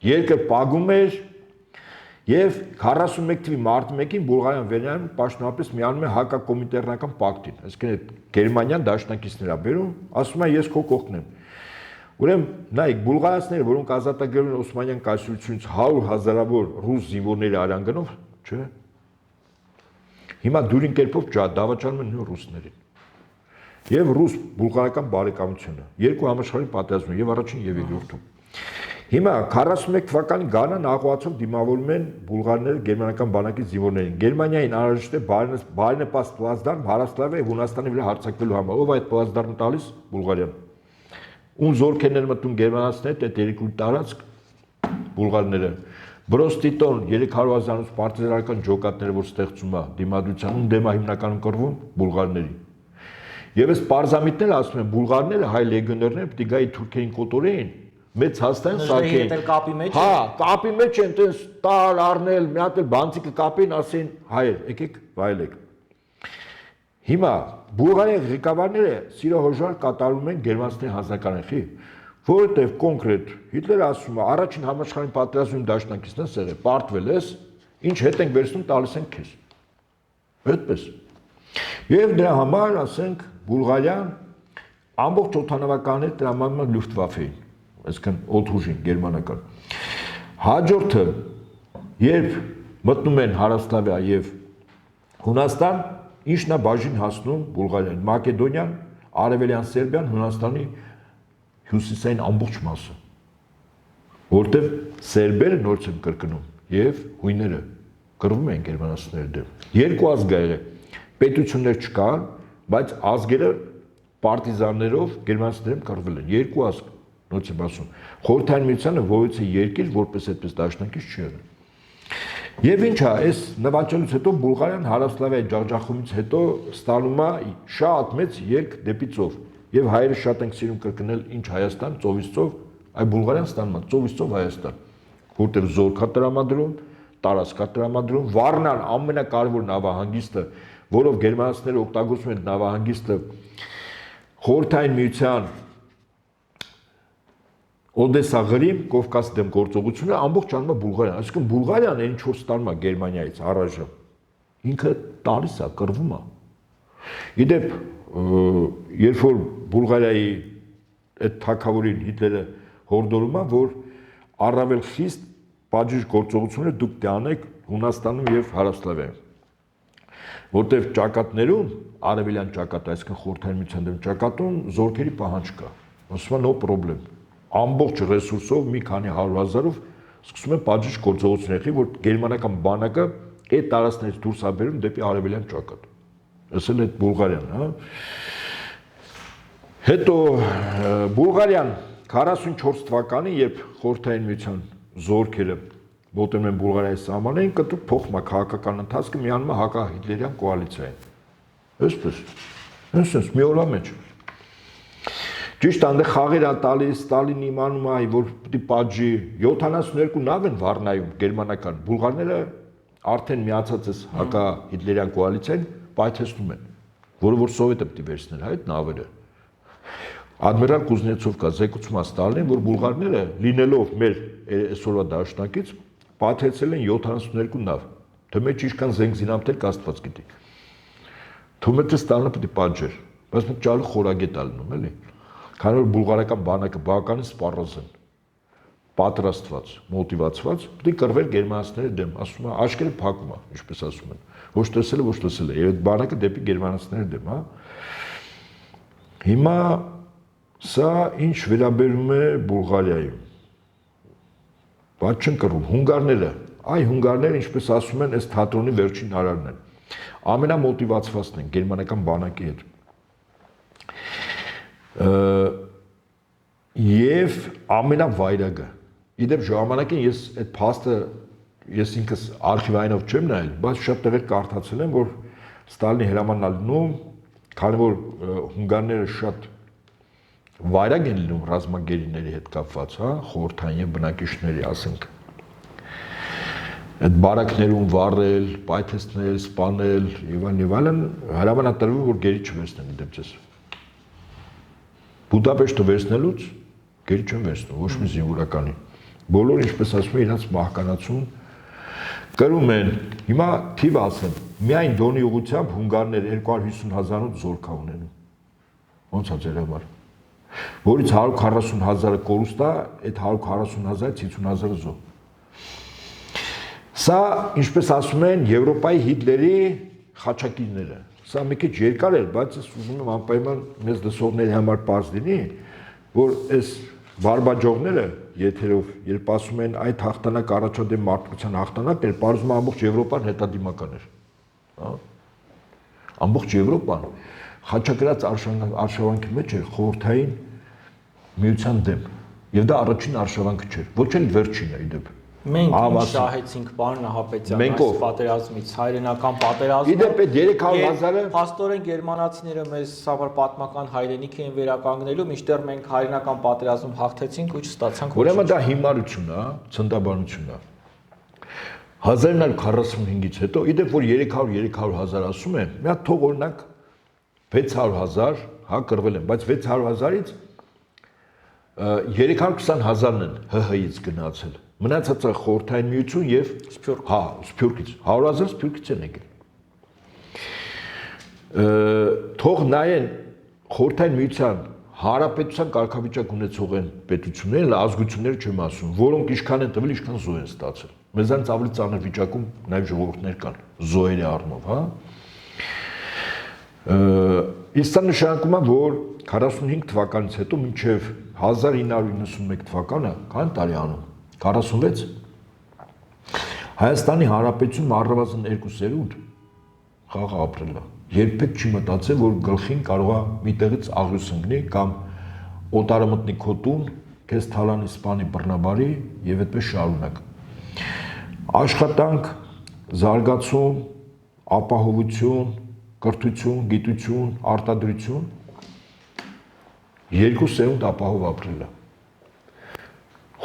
երկրը պագում էր եւ 41 թվականի մարտի 1-ին Բուլղարիան վերջանում պաշտոնապես միանում է հակակոմինտերնական պակտին։ Այսինքն այդ Գերմանիան դաշնակիցներ է բերում, ասում է ես քո կողքն եմ։ Ուրեմն նայեք, բուլղարացիները, որոնք ազատագրել են Օսմանյան կայսրությունից 100,000-ավոր ռուս զինվորների արանգանով, չէ՞։ Հիմա դյուրին կերպով դավաճանում են նույն ռուսներին։ Եվ ռուս-բուլղարական բարեկամությունը, երկու համաշխարհային պատերազմում եւ առաջին եւ երկրորդում։ Հիմա 41 թվականի Գանան աղոացով դիմավորում են բուլղարները գերմանական բանակի զինվորներին։ Գերմանիային անհրաժեշտ է բարենպաստ պլազդարմ Հարավսլավիա եւ Հունաստանի վրա հարձակվելու համար։ Ով այդ պլազդարմը տալիս Բուլղարիան։ Ում զորքերներ մտնում գերմանացիները, այդ երկու տարածք բուլղարները։ Բրոստիտոն 300,000-ից պարտիզանական ջոկատները, որ ստեղծում է դիմադրության, ում դեմ է հիմնականում կռվում բուլղարների։ Եվ այս պարզամիտները ասում են բուլղարները հայ լեգիոներները պիտի գայի թուրքերին կոտորեին, մեծ հաստան սարքեին։ Հա, կապի մեջ են, տես տալ, առնել, մի հատ էլ բանցիկը կապեին, ասեն հայեր, եկեք վայելեք։ Հիմա Բուլղարիայի ղեկավարները սիրո հոժար կատարում են գերմանացիների հանձնականին, խի, որովհետև կոնկրետ Հիտլերը ասում է, առաջին համաշխարհային պատերազմում դաշնակիցն ես եղել, պարտվել ես, ինչ հետ ենք վերցնում, տալիս ենք քեզ։ Այդպես։ Եվ դրա համար, ասենք, Բուլղարիան ամբողջ օդանավականը տրամադրում է Լյուֆտվաֆեին, այսինքն օդուժին գերմանական։ Հաջորդը, երբ մտնում են Հարավսլավիա եւ Հունաստան, ինչն է բաժին հասնում Բուլղարիան, Մակեդոնիան, Արևելյան Սերբիան Հունաստանի հյուսիսային ամբողջ մասը, որտեղ սերբերը նորից են կրկնում եւ հույները կռվում են գերմանացիների դեմ։ Երկու ազգ ա եղել, պետություններ չկան, բայց ազգերը պարտիզաններով գերմանացիների դեմ կռվել են։ Երկու ազգ, նորից եմ ասում, Խորհրդային Միությանը որից է երկիր, որպես այդպես դաշնակից չի եղել։ Եվ ինչա, այս նվաճելուց հետո Բուլղարիան Հարավսլավիայի ջախջախումից հետո ստանում է շատ մեծ երկ դեպի ծով։ Եվ հայերը շատ են սիրում կրկնել ինչ Հայաստան, ծովից ծով, այ Բուլղարիան ստանում է ծովից ծով Հայաստան, որտեղ զորք է տրամադրում, տարածք է տրամադրում, Վառնան ամենակարևոր նավահանգիստը, որով գերմանացիները օգտագործում են նավահանգիստը Խորհրդային Միության Օդեսա Ղրիմ, Կովկաս դեմ գործողությունը ամբողջ անում է Բուլղարիան, այսինքն Բուլղարիան այն ինչ որ ստանում է Գերմանիայից առաջը, ինքը տալիս է, կռվում է։ Իդեպ, երբ որ Բուլղարիայի այդ թագավորին Հիտլերը հորդորում է, որ առավել խիստ բաժիշ գործողությունները դուք տանեք Հունաստանում եւ Հարավսլավիայում, որտեղ ճակատներում, արևելյան ճակատը, այսինքն Խորհրդային Միության դեմ ճակատում զորքերի պահանջ կա, ասում են no problem, ամբողջ ռեսուրսով մի քանի 100,000-ով սկսում են բաժիշ գործողություններ, որ գերմանական բանակը այդ տարածքներից դուրս է բերում դեպի արևելյան ճակատ, ասել այդ Բուլղարիան, հա։ Հետո Բուլղարիան 44 թվականին, երբ Խորհրդային Միության զորքերը մոտենում են Բուլղարիայի սահմաններին, կտրուկ փոխում է քաղաքական ընթացքը, միանում է հակահիտլերյան կոալիցիային։ Այսպես, այսպես մի օրվա մեջ։ Ճիշտ այնտեղ խաղեր ա տալիս, Ստալինը իմանում է, որ պիտի պատժի 72 նավ են Վառնայում գերմանական, բուլղարները արդեն միացած այս հակահիտլերյան կոալիցիային պայթեցնում են, որը որ սովետը պիտի վերցներ այդ նավերը։ Ադմիրալ Կուզնեցով կա զեկուցում է Ստալինին, որ բուլղարները լինելով մեր այսօրվա դաշնակից պայթեցել են 72 նավ։ Թե մեջ ինչքան զենք զինամթեր կա Աստված գիտի։ Թվում է թե Ստալինը պիտի պատժեր, բայց մենք ճարը խորագետ ա լինում, էլի։ Քանի որ բուլղարական բանակը բավականին սպառազն, պատրաստված, մոտիվացված, պիտի կռվեր գերմանացիների դեմ, ասում է, աչքերը փակում է, ինչպես ասում են։ Ոչ տեսել է, ոչ տեսել է, եւ այդ բանակը դեպի գերմանացիների դեմ, հա։ Հիմա սա ինչ վերաբերում է Բուլղարիայում։ Բայց չեն կռվում հունգարները, այ հունգարները, ինչպես ասում են, այս թատրոնի վերջին հարարն են։ Ամենամոտիվացվածն են գերմանական բանակի հետ։ Եվ ամենավայրագը։ Իդեպ ժամանակին ես այդ փաստը ես ինքս արխիվայինով չեմ նայել, բայց շատ տեղեր կարդացել եմ, որ Ստալինի հրամանն ալնում, քանի որ հունգարները շատ վայրագ են լինում ռազմագերիների հետ կապված, հա, խորհրդային եւ բնակիչների, ասենք։ Այդ բարակներում վառել, պայթեցնել, սպանել եւ այլն, հրաման ա տրվում, որ գերի չվերցնեն իդեպ ձեզ։ Բուդապեշտը վերցնելուց գերի չեն վերցնում, ոչ մի զինվորականի։ Բոլորը, ինչպես ասում են, իրենց մահկանացուն կրում են։ Հիմա թիվ ասեմ, միայն Դոնի ուղությամբ հունգարներ 250,000 զորք ունենում։ Ոնց է ձեր համար։ Որից 140,000-ը կորուստ է, այդ 140,000-ից 50,000-ը զոհ։ Սա, ինչպես ասում են, Եվրոպայի Հիտլերի խաչակիրները։ Սա մի քիչ երկար էր, բայց ես ուզում եմ անպայման մեզ լսողների համար պարզ լինի, որ այս բարբաջողները եթերով, երբ ասում են այդ հաղթանակ առաջադեմ մարդկության հաղթանակն էր, պարզում է ամբողջ Եվրոպան հետադիմական էր։ Հա։ Ամբողջ Եվրոպան խաչակրած արշավանքի մեջ էր խորհրդային միության դեմ։ Եվ դա առաջին արշավանքը չէր, ոչ էլ վերջինը իդեպ։ Մենք ինչ շահեցինք, պարոն Նահապետյան, այս պատերազմից, հայրենական պատերազմը։ Իդեպ այդ 300,000-ը փաստորեն գերմանացիները մեզ սավար պատմական հայրենիք էին վերականգնելու, մինչդեռ մենք հայրենական պատերազմում հաղթեցինք ու չստացանք։ Ուրեմն դա հիմարություն է, ցնդաբանություն է։ 1945-ից հետո, իդեպ որ 300,000 ասում են, մի հատ թող օրինակ 600,000, հա, կռվել են, բայց 600,000-ից 320,000-ն են ՀՀ-ից գնացել։ Մնացածը խորհրդային միություն եւ Սփյուռք։ Հա, Սփյուռքից 100,000 Սփյուռքից են եկել։ Թող նայեն խորհրդային միության հարաբերության կարգավիճակ ունեցող են պետությունները, ազգությունները չեմ ասում, որոնք ինչքան են տվել, ինչքան զոհ են ստացել։ Մեզանից ավելի ծանր վիճակում նաեւ ժողովուրդներ կան, զոհերի առումով, հա։ Իսկ սա նշանակում է, որ 45 թվականից հետո մինչև 1991 թվականը քանի տարի անում 46 Հայաստանի Հանրապետությունում առնվազն 2 սերունդ խաղ ապրել է։ Երբեք չի մտածել, որ գլխին կարող է միտեղից աղյուս ընկնի կամ օտարը մտնի քո տուն, քեզ թալանի սպանի բռնաբարի եւ այդպես շարունակ։ Աշխատանք, զարգացում, ապահովություն, կրթություն, գիտություն, արտադրություն 2 սերունդ ապահով ապրել է։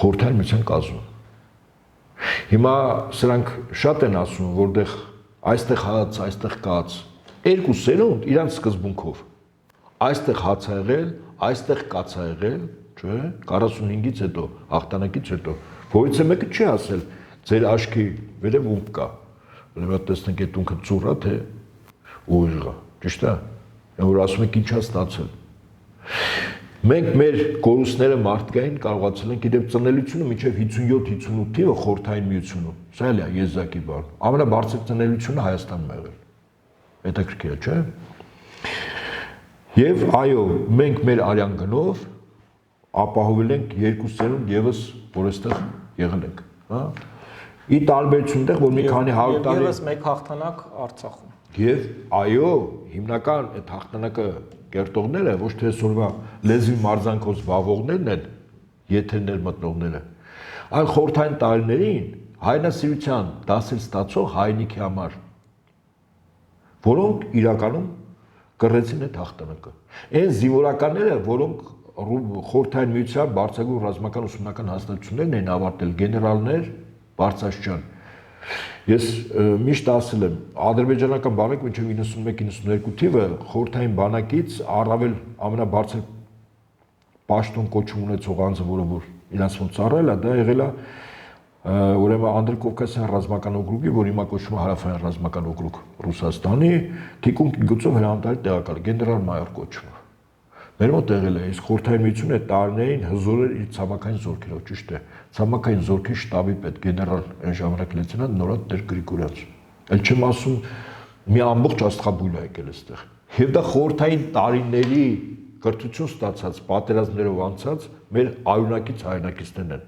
Խորհրդային միության կազմում։ Հիմա սրանք շատ են ասում, որտեղ այստեղ հաց, այստեղ կաց, 2 սերունդ իրանց սկզբունքով։ Այստեղ հաց ա եղել, այստեղ կաց ա եղել, չէ՞, 45-ից հետո, հաղթանակից հետո, որից է մեկը չի ասել, ձեր աչքի վերև ում կա։ Ուրեմն տեսնենք այդ ունքը ծուռ է, թե ուժղ է, ճիշտ է։ Որ ասում եք ինչ է ստացել։ Մենք մեր կորուստները մարդկային կարողացել ենք իդեպ ծնելիությունը մինչև 57-58 թիվը խորհրդային միությունում։ Սա էլ է եզակի բան։ Ամենաբարձր ծնելիությունը Հայաստանում եղել։ Հետաքրքիր է, չէ՞։ Եվ այո, մենք մեր արյան գնով ապահովել ենք 2 սերունդ եւս, որ այստեղ եղել ենք, հա։ Ի տարբերություն դեղ, որ մի քանի 100 տարի եւս մեկ հաղթանակ Արցախում։ Եվ այո, հիմնական այդ հաղթանակը կերտողները ոչ թե այսօրվա լեզվի մարզանքով զբաղվողներն են, եթերներ մտնողները, այլ խորհրդային տարիներին հայրենասիրության դասեր ստացող հայրենիքի համար, որոնք իրականում կռեցին այդ հաղթանակը։ Այն զինվորականները, որոնք խորհրդային միության բարձրագույն ռազմական ուսումնական հաստատություններն էին ավարտել, գեներալներ, բարձրաստիճան։ Ես միշտ ասել եմ, ադրբեջանական բանակը մինչև 91-92 թիվը խորհրդային բանակից առավել ամենաբարձր պաշտոն կոչում ունեցող անձը, որը որ իրաց ոնց ծառայել է, դա եղել է ուրեմն Անդրկովկասյան ռազմական օկրուգի, որ հիմա կոչվում է Հարավային ռազմական օկրուգ Ռուսաստանի, թիկունքի գծով հրամանատարի տեղակալ գեներալ-մայոր կոչվում։ Մեր մոտ եղել է, իսկ խորհրդային միությունը այդ տարիներին հզոր էր իր ցամաքային զորքերով, ճիշտ է։ Ցամաքային զորքի շտաբի պետ գեներալ այն ժամանակ լեյտենանտ Նորադ Տեր Գրիգորյանց։ Էլ չեմ ասում մի ամբողջ աստղաբույլ է եկել այստեղ։ Եվ դա խորհրդային տարիների կրթություն ստացած, պատերազմներով անցած մեր արյունակից հայրենակիցներն են,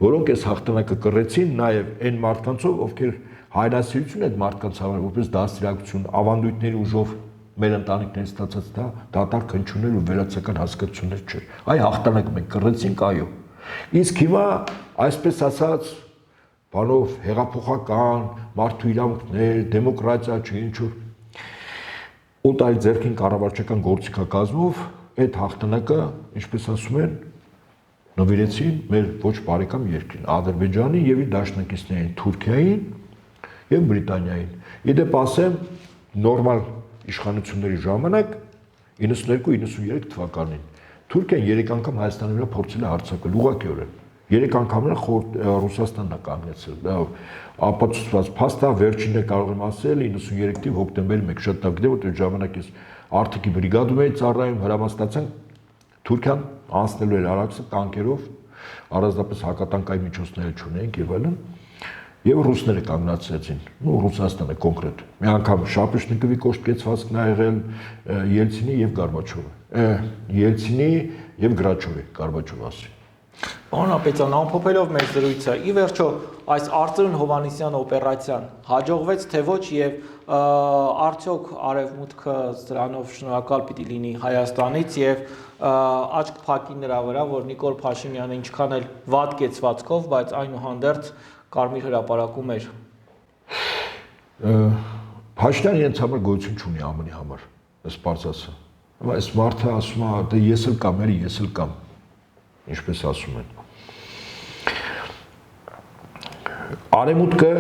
որոնք այս հաղթանակը կռեցին նաև այն մարդկանցով, ովքեր հայրենասիրություն այդ մարդկանց համար որպես դաստիարակություն, ավանդույթների ուժով մեր ընտանիքներից ստացած դա դատարկ հնչյուններ ու վերացական հասկացություններ չէր։ Այ հաղթանակը մենք կռեցինք, այո։ Իսկ հիմա այսպես ասած բանով հեղափոխական, մարդու իրավունքներ, դեմոկրատիա, ինչ-որ օտարի ձեռքին կառավարչական գործիքակազմով այդ հաղթանակը, ինչպես ասում են, նվիրեցին մեր ոչ բարեկամ երկրին, Ադրբեջանին եւ իր դաշնակիցներին, Թուրքիային եւ Բրիտանիային։ Իդեպ ասեմ, նորմալ իշխանությունների ժամանակ 92-93 թվականին Թուրքիան 3 անգամ Հայաստանի վրա փորձել է հարձակվել ուղղակիորեն 3 անգամներ Ռուսաստանն է կանգնեցել դա ապացուցված փաստ է վերջինը կարող եմ ասել 93 թիվ հոկտեմբերի 1 շատ լավ գիտեմ որ ժամանակ ես Արթիկի բրիգադում էի ծառայում հրամանստացան Թուրքիան անցնելու էր Արաքսը տանկերով առանձնապես հակատանկային միջոցներ չունենք եւ այլն Եվ ռուսները կանգնացրեցին, Ռուսաստանը կոնկրետ։ Մի անգամ Շապեշնիկովի կոշտկեցվածքն ա եղել Ելցինի եւ Գորբաչովի։ Ելցինի եւ Գրաչովի, Գորբաչովի ասի։ Պարոն Ապետյան, ամփոփելով մեր զրույցը, ի վերջո այս Արծրուն Հովհաննիսյան օպերացիան հաջողվեց թե ոչ եւ արդյոք Արևմուտքը դրանով շնորհակալ պիտի լինի Հայաստանից եւ աչք փակի նրա վրա, որ Նիկոլ Փաշինյանը ինչքան էլ վատ կեցվածքով, բայց այնուհանդերձ Կարմիր հրապարակում էր։ Փաշինյանը իրենց համար գոյություն չունի ԱՄՆ-ի համար, այս բարձրացը։ Այս մարդը ասում է, դե ես էլ կամ, ես էլ կամ, ինչպես ասում են։ Արևմուտքը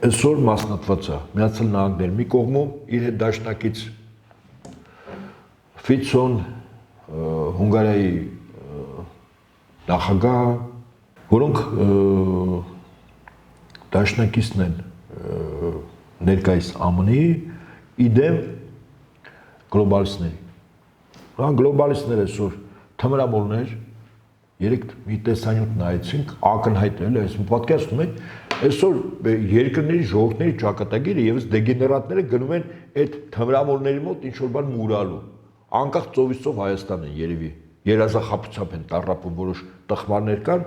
այսօր մասնատված է, Միացյալ Նահանգներ մի կողմում իր հետ դաշնակից Ֆիցոն, Հունգարիայի նախագահ, որոնք դաշնակիցն են ներկայիս ԱՄՆ-ի իդեմ գլոբալիստների։ Հան գլոբալիստները այսօր թմրամոլներ երեք մի տեսանյութ նայեցինք ակնհայտ էլ այս պատկերացնում եք Այսօր երկրների ժողովուրդների ճակատագիրը եւս դեգեներատները գնում են այդ թմրամոլների մոտ ինչ որ բան մուրալու։ Անկախ ծովից ծով Հայաստան են երևի։ Երազախապությամբ են տարապում որոշ տխմարներ կան։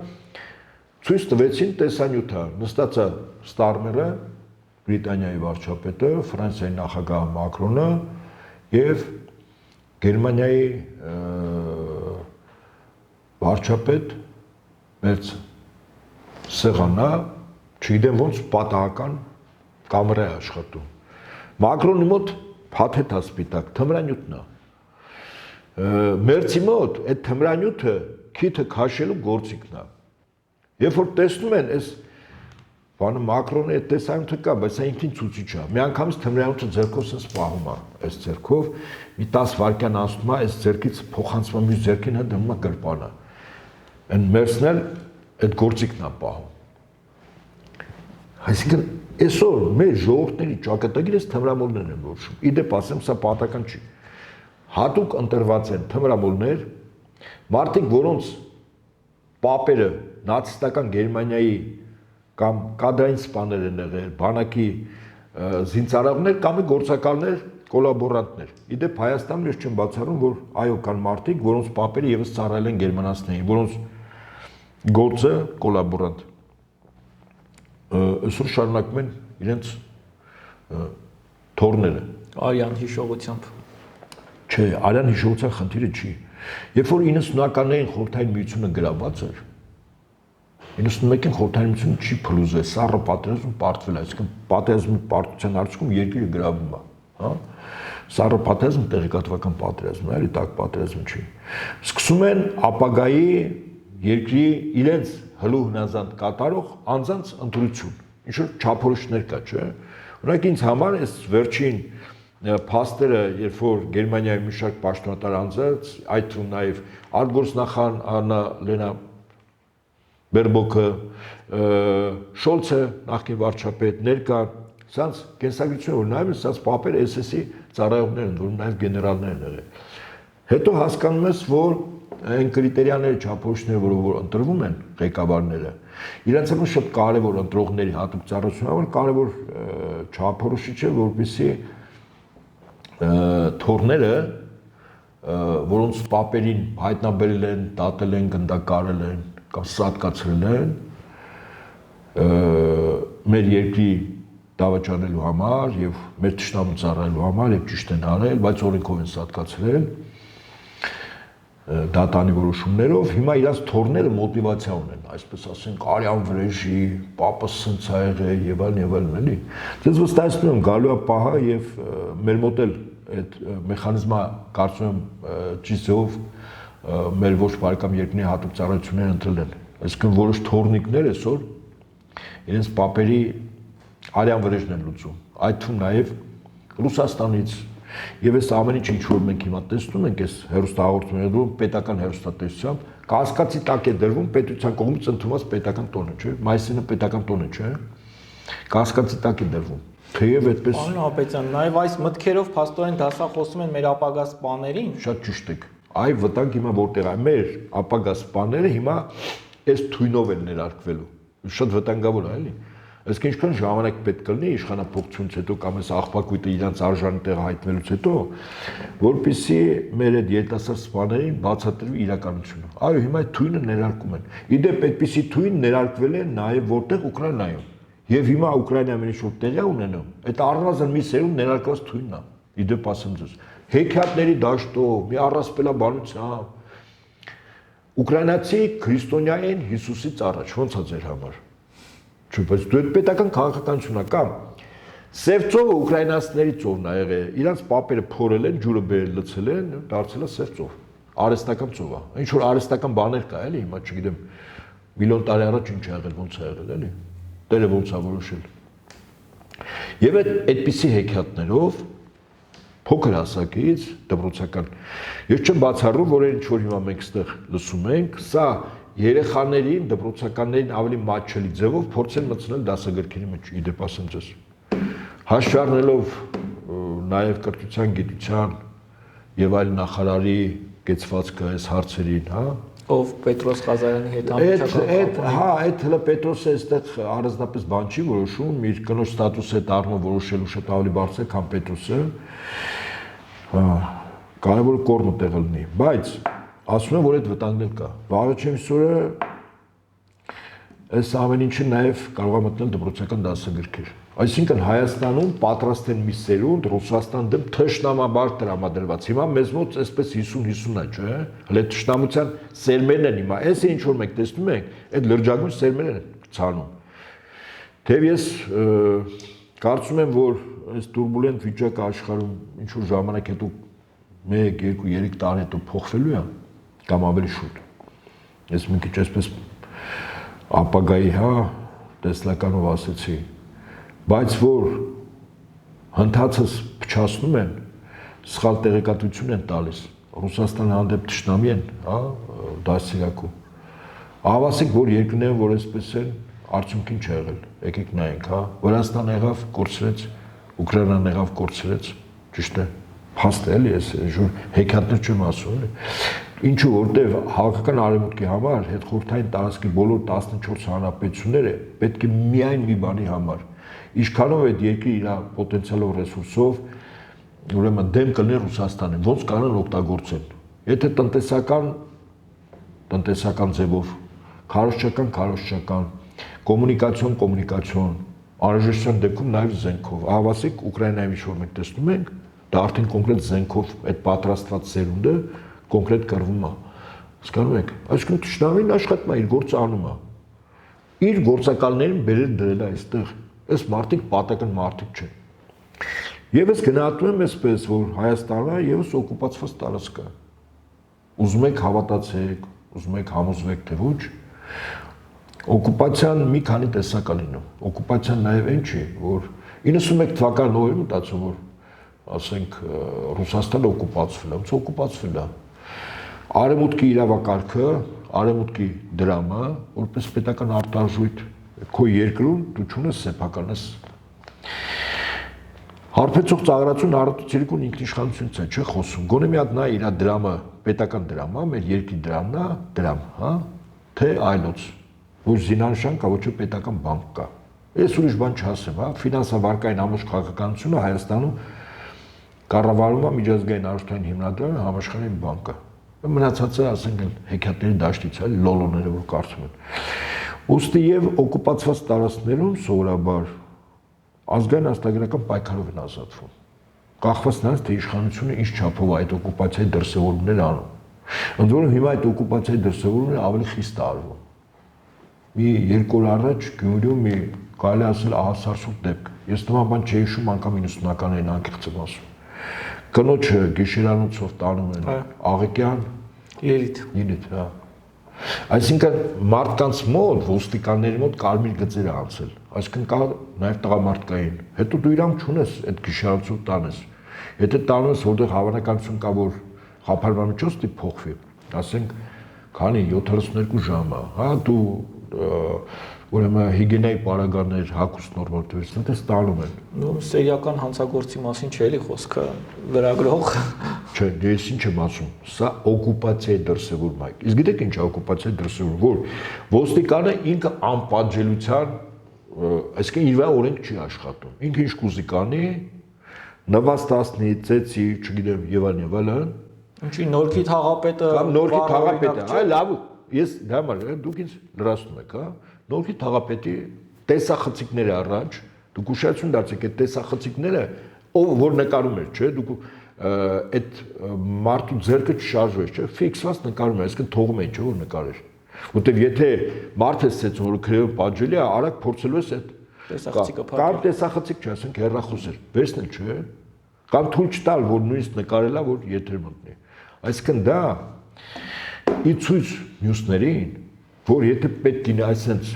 Ցույց տվեցին տեսանյութը, նստած է Ստարմերը, Բրիտանիայի վարչապետը, Ֆրանսիայի նախագահ Մակրոնը եւ Գերմանիայի վարչապետ Մերցը։ Սեղանա, չգիտեմ ոնց պատահական կամերա է աշխատում։ Մակրոնի մոտ փաթեթ է սպիտակ, թմրանյութն է։ Մերցի մոտ այդ թմրանյութը քիթը քաշելու գործիքն է։ Երբ որ տեսնում են, այս բանը Մակրոնի այդ տեսանյութը կա, բայց դա ինքնին ցուցիչ է։ Մի անգամից թմրանյութը ձեռքով sense պահում է, այս ձեռքով մի 10 վայրկյան անցնում է, այս ձեռքից փոխանցվում է մյուս ձեռքին, հա դնում է գրպանը։ Այն Մերցն էլ այդ գործիքն է պահում։ Այսինքն այսօր մեր ժողովուրդների ճակատագիրը թմրամոլներն են որոշում։ Իդեպ ասեմ, սա պատահական չի։ Հատուկ ընտրված են թմրամոլներ, մարդիկ, որոնց պապերը նացիստական Գերմանիայի կամ կադրային սպաներ են եղել, բանակի զինծառայողներ կամ գործակալներ, կոլաբորանտներ։ Իդեպ Հայաստանում ես չեմ բացառում, որ այո կան մարդիկ, որոնց պապերը եւս ծառայել են գերմանացիներին, որոնց գործը կոլաբորանտ։ Այսօր շարունակում են իրենց թորները։ Արյան հիշողությամբ։ Չէ, արյան հիշողության խնդիրը չի։ Երբ որ 90-ականներին Խորհրդային Միությունը գրաված էր, 91-ին Խորհրդային Միությունը չի փլուզել, սառը պատերազմ պարտվել, այսինքն պատերազմի պարտության արդյունքում երկիրը գրավում է, հա։ Սառը պատերազմ տեղեկատվական պատերազմ է, էլի տակ պատերազմ չի։ Սկսում են ապագայի երկրի իրենց հլու հնազանդ կատարող անձանց ընտրություն։ Ինչ որ չափորոշներ կա, չէ՞։ Օրինակ ինձ համար այս վերջին փաստերը, երբ որ Գերմանիայի մի շարք պաշտոնատար անձանց, այդ թվում նաև արտգործնախարար Աննա Լենա Բերբոկը, Շոլցը, նախկին վարչապետ, ներկա, սրանց կենսագրությունը, որ նայում ես, սրանց պապերը SS-ի ծառայողներ են, որ նաև գեներալներ են եղել։ Հետո հասկանում ես, որ այն կրիտերիաները, չափորոշիչները, որ ընտրվում են ղեկավարները, իրենց համար շատ կարևոր ընտրողների հատուկ ծառայությունը, որ կարևոր չափորոշիչ է, որպեսզի թորները, որոնց պապերին հայտնաբերել են, դատել են, գնդակարել են կամ սատկացրել են, մեր երկրի դավաճանելու համար եւ մեր ճշտամու ծառայելու համար եւ ճիշտ են արել, բայց օրենքով են սատկացրել դատանի որոշումներով, հիմա իրաց թորները մոտիվացիա ունեն, այսպես ասենք, արյան վրեժի, պապը սնց ա եղել եւ այլն, էլի։ Դες վստահեցնում եմ, գալու է պահը եւ մեր մոտ էլ այդ մեխանիզմը կարծում եմ ճիշտով մեր ոչ բարեկամ երկրների հատուկ ծառայությունները ընտրել են։ Այսինքն որոշ թորնիկներ այսօր իրենց պապերի արյան վրեժն են լուծում։ Այդ թվում նաեւ Ռուսաստանից եւ այս ամեն ինչը ինչ որ մենք հիմա տեսնում ենք, այս հերոստահաղորդումներում պետական հերոստատեսությամբ կասկածի տակ է դրվում պետության կողմից ընդունված պետական տոնը, չէ՞։ Մայիսինը պետական տոն է, չէ՞։ Կասկածի տակ է դրվում։ Թեև այդպես Պարոն Հապետյան, նաեւ այս մտքերով փաստորեն դասախոսում են մեր ապագա սպաներին։ Շատ ճիշտ եք։ Այ վտանգ հիմա որտեղ է մեր ապագա սպաները հիմա այս թույնով են ներարկվելու։ Շատ վտանգավոր է, էլի։ Այսինքն ինչքան ժամանակ պետք կլինի իշխանապողությունից հետո կամ այս աղբակույտը իրանց արժանի տեղ հայտնելուց հետո, որպեսզի մեր այդ երիտասարդ սպաներին բացատրվի իրականությունը։ Այո, հիմա այդ թույնը ներարկում են։ Իդեպ այդպիսի թույն ներարկվել է նաև որտեղ Ուկրաինայում։ Եվ հիմա Ուկրաինայում ինչ որ տեղի ունենում, այդ առնվազն մի սերունդ ներարկված թույնն է։ Իդեպ ասեմ ձեզ, հեքիաթների դաշտով, մի առասպելաբանությամբ Ուկրաինացի քրիստոնյային Հիսուսից առաջ ո՞նց է ձեր համար։ Չէ, բայց դու այդ պետական քաղաքականությունն է կամ Սև ծովը ուկրաինացիների ծովն է եղել, իրանց պապերը փորել են, ջուրը բերել լցել են, դարձել է Սև ծով։ Արհեստական ծով է։ Ինչ որ արհեստական բաներ կա, էլի, հիմա չգիտեմ, միլիոն տարի առաջ ինչ ա եղել, ոնց ա եղել, էլի։ Տերը ոնց ա որոշել։ Եվ այդպիսի հեքիաթներով փոքր հասակից դպրոցական։ Ես չեմ բացառում, որ ինչ որ հիմա մենք այստեղ լսում ենք, սա երեխաներին, դպրոցականներին ավելի մատչելի ձևով փորձեն մտցնել դասագրքերի մեջ, իդեպ ասեմ ձեզ։ Հաշվի առնելով նաև կրթության, գիտության եւ այլ նախարարի կեցվածքը այս հարցերին, հա, ով Պետրոս Ղազարյանի հետ այդ հələ Պետրոսը այստեղ առանձնապես բան չի որոշում, իր կնոջ ստատուսը այդ առումով որոշելու շատ ավելի բարձր է, քան Պետրոսը։ Կարևորը կորմը տեղը լինի, բայց ասում եմ, որ այդ վտանգն կա։ Առաջին սուրը այս ամեն ինչը նաև կարող է մտնել դպրոցական դասագրքեր։ Այսինքն Հայաստանում պատրաստ են մի սերունդ Ռուսաստան դեմ թշնամաբար տրամադրված։ Հիմա մեզ մոտ այսպես 50-50 է, չէ՞։ Հələ թշնամության սերմերն են հիմա։ Այս ինչ որ մենք տեսնում ենք, այդ լրջագույն սերմերն են ցանում։ Թեև ես կարծում եմ, որ այս турբուլենտ վիճակը աշխարհում ինչ որ ժամանակ հետո 1, 2, 3 տարի հետո փոխվելու է կամ ավելի շուտ։ Ես մի քիչ այսպես ապագայի, տեսլականով ասեցի, բայց որ հնդածս փչացնում են, սխալ տեղեկատվություն են տալիս, Ռուսաստանի հանդեպ թշնամի են, դասիրակու։ Ավասիկ, որ երկրները, որ այսպես են, արդյունքին չի եղել, եկեք նայենք, Վրաստան եղավ, կորցրեց, Ուկրաինան եղավ, կորցրեց, ճիշտ է, փաստ է, էլի, ես հեքիաթներ չեմ ասում, ինչու որտեվ հաղթական արևմուտքի համար հետխորհրդային տարածքի բոլոր 14 հանրապետությունները պետք է միայն մի բանի համար ինչքանով այդ երկրի իր պոտենցիալով ռեսուրսով ուրեմն դեմ կլինի Ռուսաստանին ոնց կանեն օգտագործեն եթե տնտեսական ձևով քարոզչական կոմունիկացիոն անհրաժեշտության դեպքում նաև զենքով ահավասիկ Ուկրաինայում ինչ որ մենք տեսնում ենք դա արդեն կոնկրետ զենքով այդ պատրաստված սերունդը կոնկրետ կրվում է։ Հասկանում եք։ Այսինքն թշնամին աշխատում է, իր գործը անում է։ Իր գործակալներին բերել դրել է այստեղ։ Այս մարդիկ պատական մարդիկ չեն։ Եվ ես գնահատում եմ այսպես, որ Հայաստանը եւս օկուպացված տարածք է։ Ուզում եք հավատացեք, ուզում եք համոզվեք, թե ոչ։ Օկուպացիան մի քանի տեսակ է լինում։ Օկուպացիան նաև այն չի, որ 91 թվականին ով է մտածում, որ ասենք Ռուսաստանը օկուպացվել է, ոնց օկուպացվել է։ Արևմուտքի իրավակարգը, արևմուտքի դրամը, որպես պետական արտարժույթ քո երկրում դու չունես սեփական ես։ Հարբեցող ծաղրացուն առատությունն ինքնիշխանությունից է, չէ՞ խոսում։ Գոնե մի հատ նա իր դրամը, պետական դրամը, մեր երկրի դրամն է, դրամ, թե այլոց, ոչ զինանշան կա, ոչ պետական բանկ կա։ Ես ուրիշ բան չասեմ, ֆինանսավարկային ամբողջ քաղաքականությունը Հայաստանում կառավարում է միջազգային արժութային հիմնադրամը, համաշխարհային բանկը։ Մնացածը ասենք հեքիաթների դաշտից է, լոլոները որ կարծում են։ Ոստի եւ օկուպացված տարածքներում սովորաբար ազգային աստագրական պայքարով են ազատվում։ Կախված նրանց թե իշխանությունը ինչ չափով այդ օկուպացիայի դրսևորումներ անում։ Ընդ որում հիմա այդ օկուպացիայի դրսևորումները ավելի խիստ արվում։ Մի 2 օր առաջ Գյումրիում մի կարելի ասել ահասարսուկ դեպք։ Ես նման բան չէի հիշում անգամ 90-ականներին անկեղծ եմ ասում։ Կնոջը գիշերանոցով տանում են աղեկյան Ելիթ, Այսինքն մարդկանց մոտ, ոստիկանների մոտ կարմիր գծեր է անցել, այսինքն կա նաև տղամարդկային, հետո դու իրամ չունես այդ գիշերանոցով տանես, եթե տանում ես, որտեղ հավանականություն կա, որ խափարվամիջոցը դի փոխվի, ասենք, քանի 72 ժամ է, դու ուրեմն հիգիենայի պարագաներ, հագուստ նորմատիվներ, դες տանում են։ Նո սերիական հանցագործի մասին չէ՞ էլի խոսքը, լրագրող։ Չէ, ես ինչ եմ ասում, սա օկուպացիայի դրսևորում է։ Իսկ գիտեք ինչ է օկուպացիայի դրսևորում, որ ոստիկանը ինքը անպատժելիության, այսինքն իր վրա օրենք չի աշխատում։ Ինքը ինչ կուզի կանի, նվաստացնի, ծեծի, չգիտեմ, Եվան, ինչի Նորքի թաղապետը կամ Նորքի թաղապետը, այ լավ, ես դա համար դուք ինձ լրացնում եք, Նորքի թաղապետի տեսախցիկները առաջ, դուք ուշադրություն դարձեք այդ տեսախցիկները, ով որ նկարում էր, չէ, դուք այդ մարդու ձեռքը չշարժվեց, չէ, ֆիքսված նկարում էր, այսինքն թողում էին, չէ, որ նկարեր։ Որտեվ եթե մարդը ցեցում, որ քրեով պատժելի է, արագ փորձելու ես այդ տեսախցիկը փակել։ Կամ տեսախցիկ չէ, ասենք հեռախոսեր, վերցնել, չէ։ Կամ թույլ չտալ, որ նույնիսկ նկարելա, որ եթեր մտնի։ Այսինքն դա ի ցույց մյուսներին, որ եթե պետք է այսպես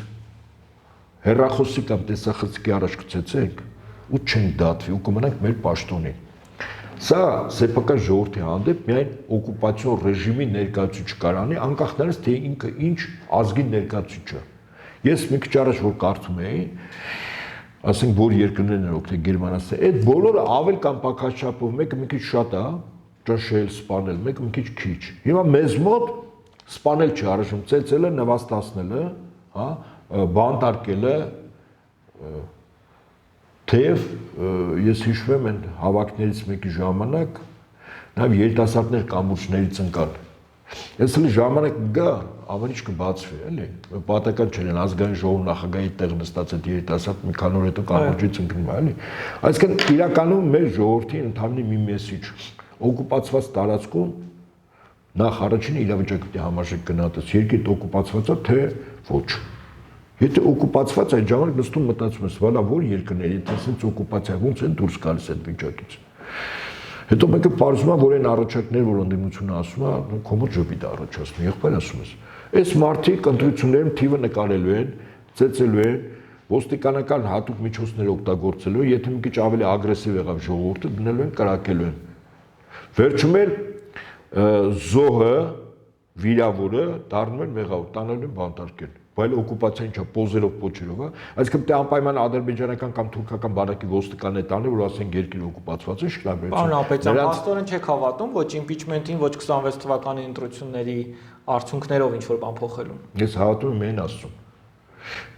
հեռախոսի կամ տեսախցիկի առաջ գցեցենք, ու չենք դատվի, ու կմնանք մեր պաշտոնին։ Սա սեփական ժողովրդի հանդեպ միայն օկուպացիոն ռեժիմի ներկայացուցիչ կարանի, անկախ նրանից թե ինքը ինչ ազգի ներկայացուցիչ է։ Ես մի քիչ առաջ որ կարդում էի, ասենք որ երկրներն են օգնել Գերմանիայից, այդ բոլորը ավել կամ պակաս չափով, մեկը մի քիչ շատ է, ճնշել, սպանել, մեկը մի քիչ քիչ։ Հիմա մեզ մոտ սպանել չի առնում, ծեծելը, նվաստացնելը, հա, բանտարկելը, թեև ես հիշում եմ այն հավաքներից մեկի ժամանակ նաև երիտասարդներ կամուրջներից ընկան։ Ես հենց ժամանակ գա, ամեն ինչ կբացվի, էլի։ Պատական չեն ազգային ժողով նախագահի տեղ նստած այդ երիտասարդ մի քանի օր հետո կամուրջից ընկնում է, էլի։ Այսինքն իրականում մեր ժողովրդի ընդհանուր մի մեսիջ օկուպացված տարածքում նախ առաջին իրավիճակը պետք է համարժեք գնահատես, երկիրը օկուպացված է, թե ոչ։ Եթե օկուպացված այդ ժամանակ նստում մտածում ես, վալա որ երկրներ, եթե ասենց օկուպացիա ոնց են դուրս գալիս այդ վիճակից։ Հետո մեկը պարզում է, որ այն առաջարկներ, որ ընդդիմությունը ասում է, կոմոդ ժպիտ առաջացնում, եղբայր ասում ես։ Այս մարդիկ ընտրություններում թիվը նկարելու են, ծեծելու են, ոստիկանական հատուկ միջոցներ օգտագործելու, եթե մի քիչ ավելի ագրեսիվ եղավ ժողովուրդը, դնելու են, կրակելու են։ Վերջում էլ զոհը, վիրավորը դառնում են մեղավոր, տանելու են բանտարկել։ Բայց օկուպացիա ինչա պոզերով պոչերով է, այսինքն դե անպայման ադրբեջանական կամ թուրքական բանակի ոստիկաններ տանել, որ ասեն երկիրը օկուպացված է, շքարբերություն։ Պարոն Ապետյան, աստորեն չեք հավատում, ոչ իմպիչմենտին, ոչ 26 թվականի ընտրությունների արդյունքներով ինչ որ բան փոխելու։ Ես հավատում եմ այն ասում։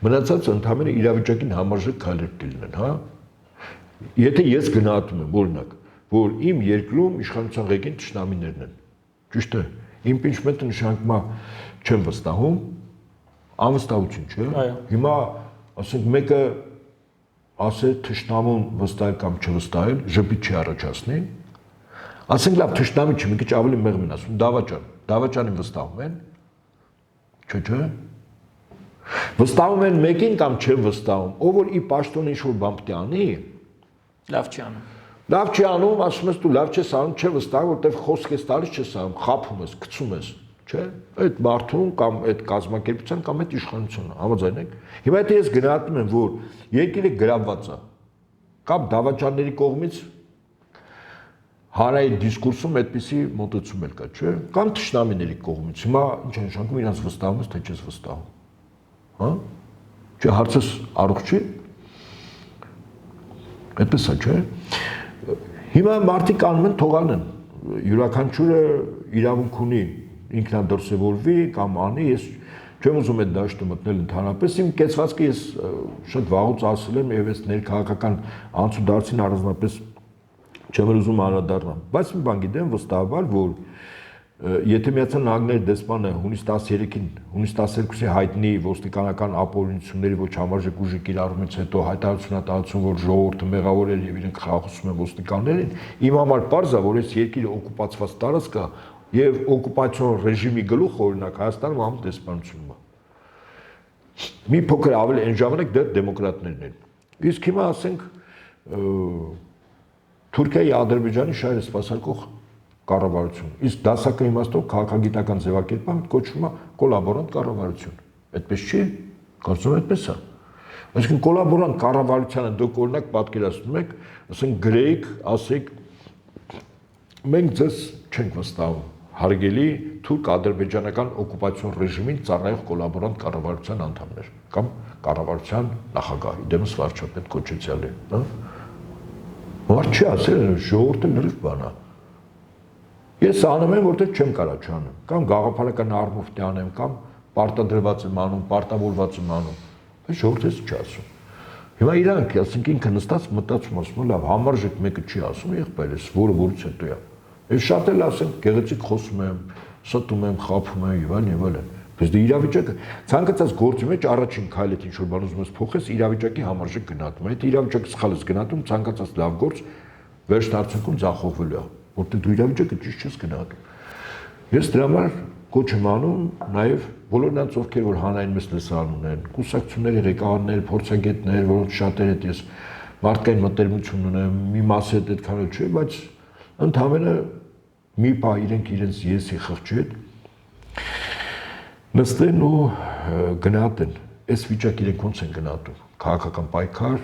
Մնացած ընդհանրապես իրավիճակին համարժեք քայլեր կլինեն, հա։ Եթե ես գնահատում եմ, օրինակ, որ իմ երկրում իշխանության ղեկին թշնամիներն են, ճիշտ է։ Իմպիչմենտը նշանակում է չեմ վստահում, անվստահություն, չէ՞։ Հիմա ասենք մեկը ասել թշնամուն վստահել կամ չվստահել, ժպիտ չի առաջացնի։ Ասենք լավ թշնամի չի, մի քիչ ավելի մեղմ են ասում, դավաճանին վստահում են։ Չէ։ Վստահում են մեկին կամ չեն վստահում, ով որ ի պաշտոնը ինչ-որ բան պետք է անի, լավ չի անում։ Լավ չի անում, ասում ես դու լավ չես անում, չէ վստահ, որտեվ խոսք ես տալիս չես անում, խափում ես, գցում ես, չէ։ Այդ մարդուն կամ այդ կազմակերպության կամ այդ իշխանությունը, համաձայն եք։ Հիմա եթե ես գնահատում եմ, որ երկիրը գրավված է, կամ դավաճանների կողմից հանրային դիսկուրսում այդպիսի մոտեցում էլ կա, չէ, կամ թշնամիների կողմից։ Հիմա ինչ է նշանակում իրանց վստահում ես, թե չես վստահում։ Հա։ Չէ, հարցս առողջ չի։ Այդպես է, չէ։ Հիմա մարդիկ անում են թողանեն, յուրաքանչյուրը իրավունք ունի ինքնադրսևորվի կամ անի, ես չեմ ուզում այդ դաշտը մտնել ընդհանրապես, իմ կեցվածքը ես շատ վաղուց ասել եմ եւ այս ներքաղաքական անցուդարձին առանձնապես չեմ ուզում անդրադառնալ, բայց մի բան գիտեմ վստահաբար, որ եթե Միացյալ Նահանգների դեսպանը հունիս 13-ին, հունիս 12-ի հայտնի ոստիկանական ապօրինությունների ոչ համարժեք ուժի կիրառումից հետո հայտարարություն է տալցում, որ ժողովուրդը մեղավոր էր եւ իրենք խախտում են ոստիկաններին, իմ համար պարզ է, որ այս երկիրը օկուպացված տարածք է եւ օկուպացիոն ռեժիմի գլուխ օրինակ Հայաստանում ամեն դեսպանությունում է։ Մի փոքր ավելի այն ժամանակ դեռ դեմոկրատներն են։ Իսկ հիմա ասենք Թուրքիայի Ադրբեջանի շահերը սպասարկող կառավարություն։ Իսկ դասական իմաստով քաղաքագիտական ձևակերպման կոչվում է կոլաբորանտ կառավարություն։ Այդպես չի։ Կարծում եմ այդպես է։ Այսինքն կոլաբորանտ կառավարությանը դուք օրինակ պատկերացնում եք, ասենք գրեիք, ասեք մենք ձեզ չենք վստահում, հարգելի թուրք-ադրբեջանական օկուպացիոն ռեժիմին ծառայող կոլաբորանտ կառավարության անդամներ կամ կառավարության նախագահ, դեմս վարչապետ կոչեցյալի, հա։ Մարդ չի ասել, ժողովուրդը լրիվ բան է։ Ես անում եմ, որտեղ չեմ կարա չանեմ, կամ գաղափարական առումով տանեմ, կամ պարտադրված եմ անում, պարտավորված եմ անում, բայց ժողովուրդը չի ասում։ Հիմա իրանք, ասենք ինքը նստած մտածում ասում, լավ, համարժեք մեկը չի ասում, եղբայր էս, որը որից հետո է։ Ես շատ էլ ասենք, գեղեցիկ խոսում եմ, ստում եմ, խափում եմ եւ այլն։ Բայց դե իրավիճակը ցանկացած գործի մեջ առաջին քայլը ինչ որ բան ուզում ես փոխես, իրավիճակի համարժեք գնահատում։ Այդ իրավիճակը սխալ ես գնահատում, ցանկացած լավ գործ վերջ արդյունքում ձախողվելու է, որտեղ դու իրավիճակը ճիշտ չես գնահատում։ Ես դրա համար կոչ եմ անում նաև բոլոր նրանց ովքեր որ հանրային մեծ լսարան ունեն, կուսակցությունների ղեկավարներ, փորձագետներ, որոնց շատերը հետ ես մարդկային մտերմություն ունեմ, մի մասը հետ այդքան չէ, բայց ընդհանրապես մի բա իրենց եսի խղճի հետ նստեն ու գնահատեն, այս վիճակը իրենք ոնց են գնահատում, քաղաքական պայքար,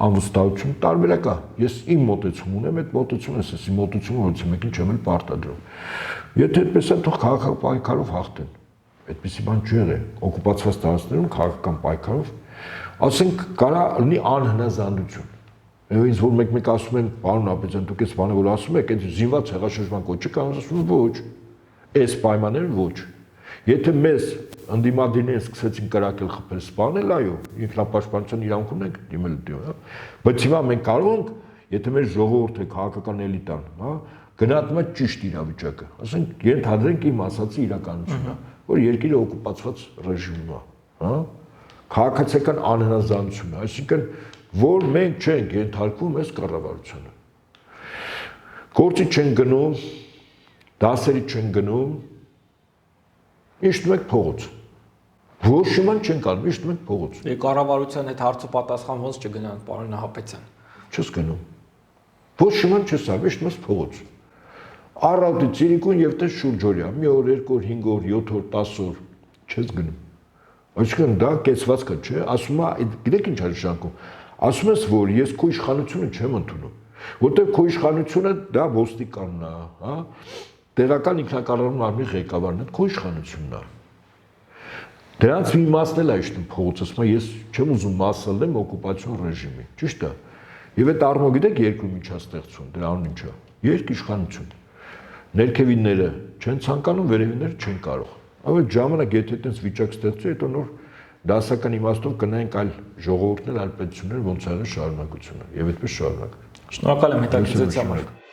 անվստահություն, տարբերակ է, ես իմ մոտեցում ունեմ, այդ մոտեցումն ես, իմ մոտեցումը ոնց է մեկին չեմ էլ պարտադրում, եթե այդպես է, թող քաղաքական պայքարով հաղթեն, այդպիսի բան չի եղել, օկուպացված տարածքներում քաղաքական պայքարով, ասենք կարա լինի անհնազանդություն, ինձ որ մեկ ասում են, պարոն Ապետյան, դուք այս բանը որ ասում եք, այդ զինված հեղաշրջման կոչը կարող ասում ոչ, այս պայմանները ոչ, Եթե մեզ ընդդիմադիրներին սկսեցին կրակել, խփել, սպանել, այո, ինքնապաշտպանության իրավունք ունենք դիմել դու, հա։ Բայց հիմա մենք կարող ենք, եթե մեր ժողովուրդը քաղաքական էլիտան, հա, գնահատում է ճիշտ իրավիճակը, ասենք ենթադրենք իմ ասացի իրականությունն է, որ երկիրը օկուպացված ռեժիմում է, հա։ Քաղաքացիական անհնազանդություն, այսինքն որ մենք չենք ենթարկվում այս կառավարությանը։ Գործի չեն գնում, դասերի չեն գնում, իշտում եք փողոց։ Ոչինչ չեն կարող, իշտում եք փողոց։ Կառավարության հետ հարցը պատասխան ոնց չգնան, պարոն Նահապետյան։ Չես գնում։ Ոչինչ չես անում, իշտում ես փողոց։ Առավոտի ծիրիկուն եւ տես շուրջօրյա, մի օր, երկու օր, 5 օր, 7 օր, 10 օր չես գնում։ Այսինքն դա կեցվածքա չէ, ասում է, գիտեք ինչ արժանքում։ Ասում ես, որ ես քո իշխանությունը չեմ ընդունում, որտեղ քո իշխանությունը դա ոստիկանն է, հա, տեղական ինքնակառավարման մարմնի ղեկավարն է, քո իշխանությունն է։ Դրանց մի մասն էլ է իշտում փողոց, ասում է, ես չեմ ուզում մաս լինեմ օկուպացիոն ռեժիմի, ճիշտ է։ Եվ այդ առումով գիտեք երկու միջաստեղծություն, դրա անունը ինչա։ Երկիշխանություն։ Ներքևինները չեն ցանկանում, վերևինները չեն կարող։ Բայց ժամանակ եթե այդպես վիճակ ստեղծի, հետո նոր դասական իմաստով կնայենք այլ ժողովուրդներ, այլ պետություններ ոնց է շարունակությունը եւ այդպես շարունակ։ Շնորհակալ եմ հետաքրքրության համար։